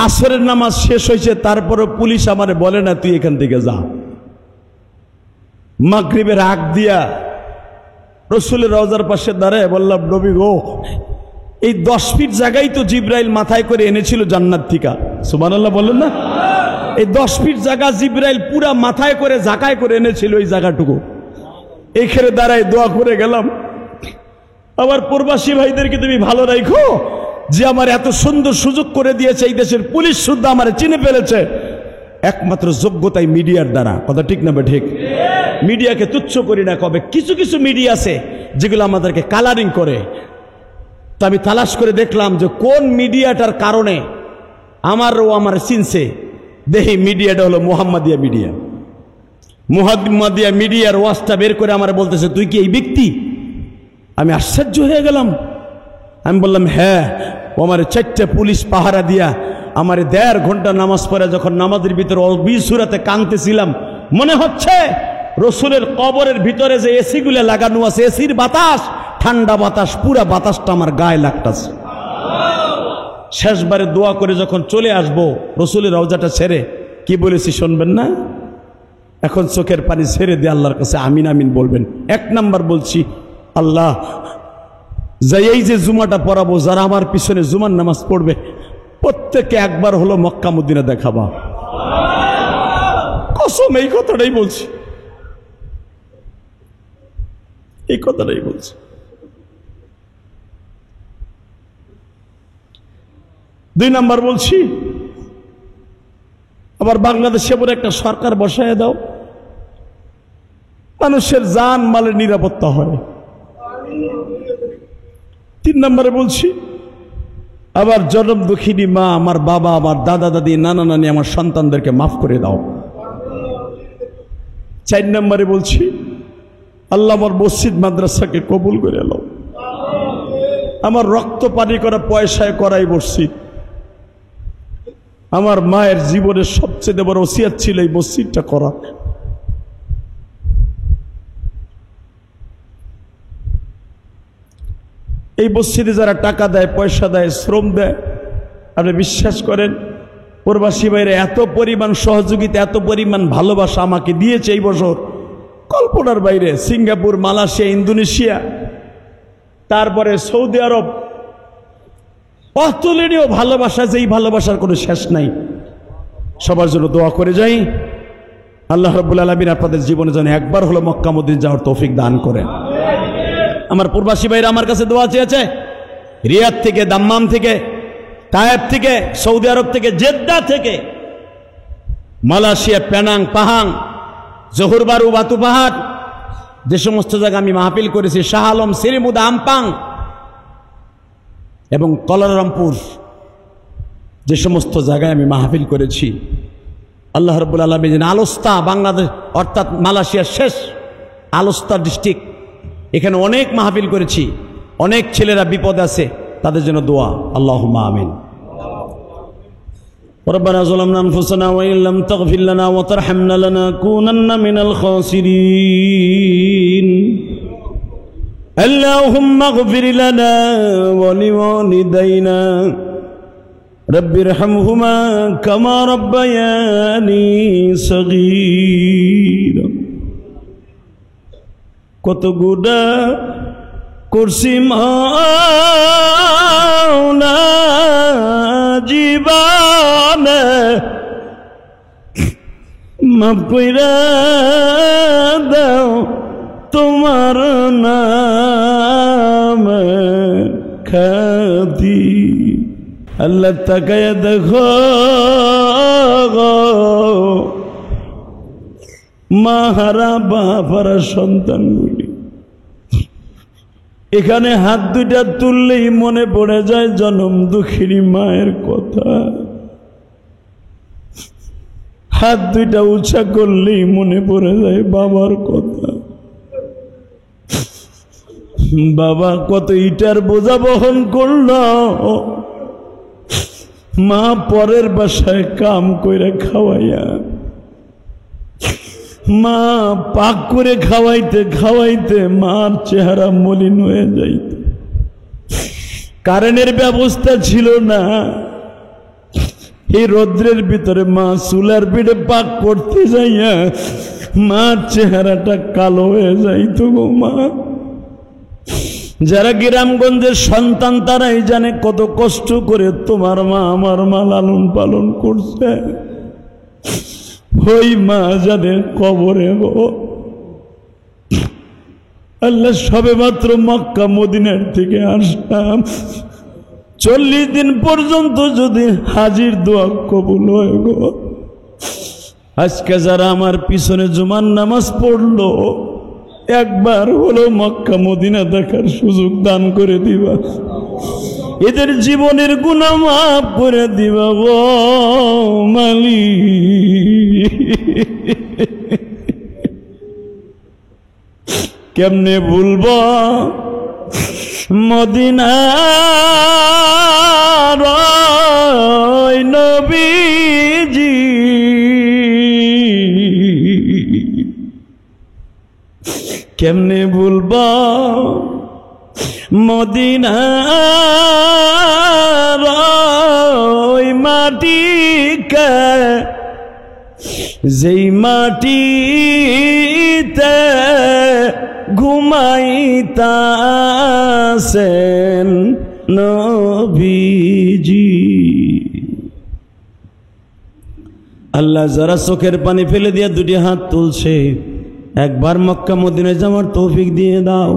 আসরের নামাজ শেষ হয়েছে, তারপরে পুলিশ আমারে বলে না তুই এখান থেকে যা। মাগরিবের আগ দিয়া রসুলের রওজার পাশে দাঁড়ায় বললাম, নবী গো, এই 10 ফিট জায়গায় তো জিব্রাইল মাথায় করে এনেছিল জান্নাত থেকে। সুবহানাল্লাহ বলেন না? এই 10 ফিট জায়গা জিব্রাইল পুরা মাথায় করে জাকায় করে এনেছিল ওই জায়গাটুকু। এইখানে দাঁড়ায় দোয়া করে গেলাম, আবার প্রবাসী ভাইদেরকে তুমি ভালো রাখো যে আমার এত সুন্দর সুযোগ করে দিয়েছে, এই দেশের পুলিশ শুদ্ধ আমার চিনে ফেলেছে একমাত্র যোগ্যতাই মিডিয়ার দ্বারা। কথা ঠিক না? ঠিক। মিডিয়াকে তুচ্ছ করি না, কবে কিছু কিছু মিডিয়া আছে যেগুলো আমাদেরকে কালারিং করে। তো আমি তালাশ করে দেখলাম যে কোন মিডিয়াটার কারণে আমার চিনছে। দেখি মিডিয়াটা হলো মুহাম্মাদিয়া মিডিয়া। মুহাম্মাদিয়া মিডিয়ার ওয়াজটা বের করে আমার বলতেছে, তুই কি এই ব্যক্তি? আমি আশ্চর্য হয়ে গেলাম। আমি বললাম, হ্যাঁ। ও আমার 4টা পুলিশ পাহারা দিয়া আমার 1.5 ঘন্টা নামাজ পড়ে যখন নামাজের ভিতরে অবিসুরাতে কাঁদতেছিলাম, মনে হচ্ছে রসুলের কবরের ভিতরে যে এসি গুলো লাগানো আছে, এসির বাতাস, ঠান্ডা বাতাস, পুরা বাতাসটা আমার গায়ে লাগতেছে। শেষবারে দোয়া করে যখন চলে আসবো রসুলের রওজাটা ছেড়ে, কি বলেছি শুনবেন না? এখন চোখের পানি ছেড়ে দিয়ে আল্লাহর কাছে আমিন আমিন বলবেন। 1 নাম্বার বলছি, আল্লাহ যাই এই যে জুমাটা পড়াবো, যারা আমার পিছনে জুমার নামাজ পড়বে প্রত্যেককে একবার হলো মক্কা মদিনা দেখাবা। কসম এই কথাটাই বলছি, এই কথাটাই বলছি। দুই নাম্বার বলছি, আবার বাংলাদেশে বলে একটা সরকার বসায় দাও, মানুষের জান মালের নিরাপত্তা হয়। 3 নম্বরে বলছি, আবার জনম দুঃখিনী মা, আমার বাবা, আমার দাদা দাদি, নানা নানি, আমার সন্তানদেরকে মাফ করে দাও। 4 নম্বরে বলছি, আল্লাহ আমার মসজিদ মাদ্রাসাকে কবুল করে নাও। আমার রক্ত পানি করা পয়সায় করাই মসজিদ। আমার মায়ের জীবনের সবচেয়ে বড় ওসিয়ত ছিল এই মসজিদটা করা। এই মসজিদে যারা টাকা দেয়, পয়সা দেয়, শ্রম দেয়, আপনি বিশ্বাস করেন প্রবাসী ভাইরা এত পরিমাণ সহযোগিতা, এত পরিমাণ ভালোবাসা আমাকে দিয়েছে এই বছর, কল্পনার বাইরে। সিঙ্গাপুর, মালয়েশিয়া, ইন্দোনেশিয়া, তারপরে সৌদি আরব, অতুলনীয় ভালোবাসা, যেই ভালোবাসার কোনো শেষ নাই। সবার জন্য দোয়া করে যাই, আল্লাহ রাব্বুল আলামিন আপনাদের জীবনে যেন একবার হলো মক্কা মদিনা যাওয়ার তৌফিক দান করেন। আমার প্রবাসী ভাইরা আমার কাছে দোয়া চেয়েছে, রিয়াদ থেকে, দাম্মাম থেকে, তায়েব থেকে, সৌদি আরব থেকে, জেদ্দা থেকে, মালয়েশিয়া, পেনাং, পাহাং, জহুরবারু, বাতু পাহাড়, যে সমস্ত জায়গায় আমি মাহফিল করেছি, শাহ আলম, সিরিমুদা, আমপাং এবং কলারামপুর, যে সমস্ত জায়গায় আমি মাহফিল করেছি, আল্লাহ রাব্বুল আলামিন আলোস্তা, বাংলাদেশ অর্থাৎ মালয়েশিয়ার শেষ আলোস্তা ডিস্ট্রিক্ট, এখানে অনেক মাহফিল করেছি, অনেক ছেলেরা বিপদ আছে, তাদের জন্য দোয়া। আল্লাহুম্মা আমিন। ربنا ظلمنا أنفسنا وإن لم تغفر لنا وترحمنا لنكونن من الخاسرين اللهم اغفر لنا ولوالدينا رب ارحمهما كما ربياني صغيرا কত গুনাহ করছি মাওলা জীবনে, মাফ কইরা দাও তোমার নামে খাতি। আল্লাহ তাকায়া দেখো মাহারা বাপারা সন্তানগুলি, এখানে হাত দুইটা তুললেই মনে পড়ে যায় জনম দুঃখিনী মায়ের কথা। হাত দুইটা উঁচা করলেই মনে পড়ে যায় বাবার কথা। বাবা কত ইটার বোঝা বহন করল, মা পরের বাসায় কাম কইরা খাওয়াইয়া, মা পাক করে খাওয়াইতে খাওয়াইতে মার চেহারা মলিন হয়ে যাইত। কারেন্টের ব্যবস্থা ছিল না, এই রৌদ্রের ভিতরে মা চুলার পিঠে পাক করতে যাইয়া মার চেহারাটা কালো হয়ে যাইত গো মা। যারা গ্রামগঞ্জের সন্তান তারাই জানে কত কষ্ট করে তোমার মা আমার মা লালন পালন করছে। ওই মা যাদের কবরে গো আল্লাহ, সবে মাত্র মক্কা মদিনার থেকে আসলাম, 40 দিন পর্যন্ত যদি হাজির দোয়া কবুল হয় গো। আজকে যারা আমার পিছনে জুমার নামাজ পড়লো, একবার হলো মক্কা মদিনা দেখার সুযোগ দান করে দিবা, এদের জীবনের গুনাহ মাফ করে দিবা গো মালিক। কেমনে ভুলবো মদিনার ওই নবীজি, কেমনে ভুলবো মদিনার ওই মাটিকে, যেই মাটিতে ঘুমাইতাছেন নবীজি। আল্লাহ যারা চোখের পানি ফেলে দিয়ে দুটি হাত তুলছে, একবার মক্কা মদিনায় যাওয়ার তৌফিক দিয়ে দাও,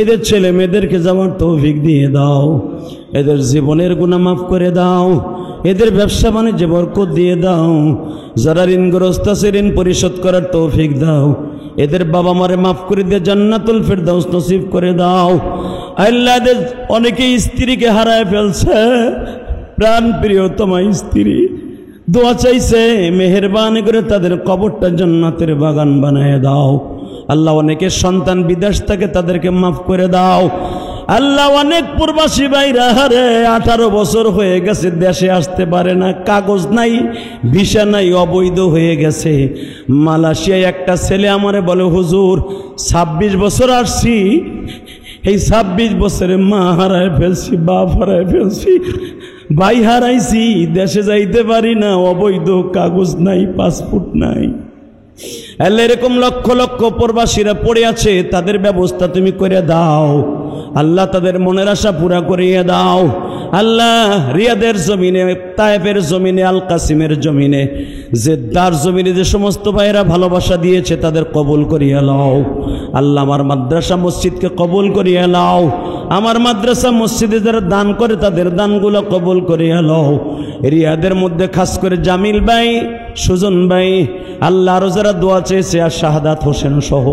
এদের ছেলে মেয়েদেরকে যাওয়ার তৌফিক দিয়ে দাও, এদের জীবনের গুনাহ মাফ করে দাও, এদের ব্যবসা বাণিজ্যে বরকত দিয়ে দাও, যারা ঋণগ্রস্ত আছে ঋণ পরিশোধ করার তৌফিক দাও, এদের বাবা মারে মাফ করে দিয়ে জান্নাতুল ফেরদাউস নসিব করে দাও। আল্লাহ এদের অনেকে স্ত্রীকে হারায় ফেলছে, প্রাণ প্রিয়তমা স্ত্রী, দোয়া চাইছে, মেহেরবানি করে তাদের কবরটা জান্নাতের বাগান বানায় দাও। আল্লাহ অনেকের সন্তান বিদেশ থেকে, তাদেরকে মাফ করে দাও। আল্লাহ অনেক প্রবাসী ভাইরা হারে 18 বছর হয়ে গেছে, দেশে আসতে পারে না, কাগজ নাই, ভিসা নাই, অবৈধ হয়ে গেছে। মালয়েশিয়ায় একটা ছেলে আমারে বলে, হুজুর 26 বছর আসছি, এই 26 বছরে মা হারায় ফেলছি, বাপ হারায় ফেলছি, ভাই হারাইছি, দেশে যাইতে পারি না, অবৈধ কাগজ নাই, পাসপোর্ট নাই। আল্লাহ এরকম লক্ষ লক্ষ প্রবাসীরা পড়ে আছে, তাদের ব্যবস্থা তুমি করে দাও। আল্লাহ তাদের মনের আশা পুরা করিয়ে দাও। আল্লাহ রিয়াদের জমিনে, তায়েফের জমিনে, আল কাসিমের জমিনে, জেদ্দার জমিনে যে সমস্ত ভাইয়েরা ভালোবাসা দিয়েছে তাদের কবুল করিয়ে নাও। আল্লাহ আমার মাদ্রাসা মসজিদকে কবুল করিয়ে নাও। আমার মাদ্রাসা মসজিদে যারা দান করে তাদের দানগুলো কবুল করিয়ে নাও। রিয়াদের মধ্যে খাস করে জামিল ভাই, সুজন ভাই, আল্লাহ আরো যারা দোয়া চেয়েছে, আর শাহাদাত হোসেন সহ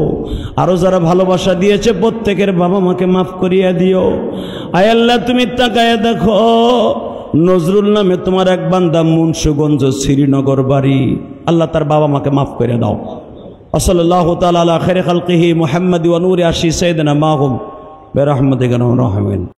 আরো যারা ভালোবাসা দিয়েছে, প্রত্যেকের বাবা মাকে মাফ করিয়ে দিও। আয় আল্লাহ তুমি তাকায় দেখো, নজরুল নামে তোমার এক বান্দা মুন্সিগঞ্জ শ্রীনগর বাড়ি, আল্লাহ তার বাবা মাকে মাফ করে দাও। সাল্লাল্লাহু তাআলা আলা খায়রি খালকিহি মুহাম্মাদি ওয়া নূরি আরশি সাইয়্যিদিনা মাহুম বিরহমাতিকা ইয়া রাহমান।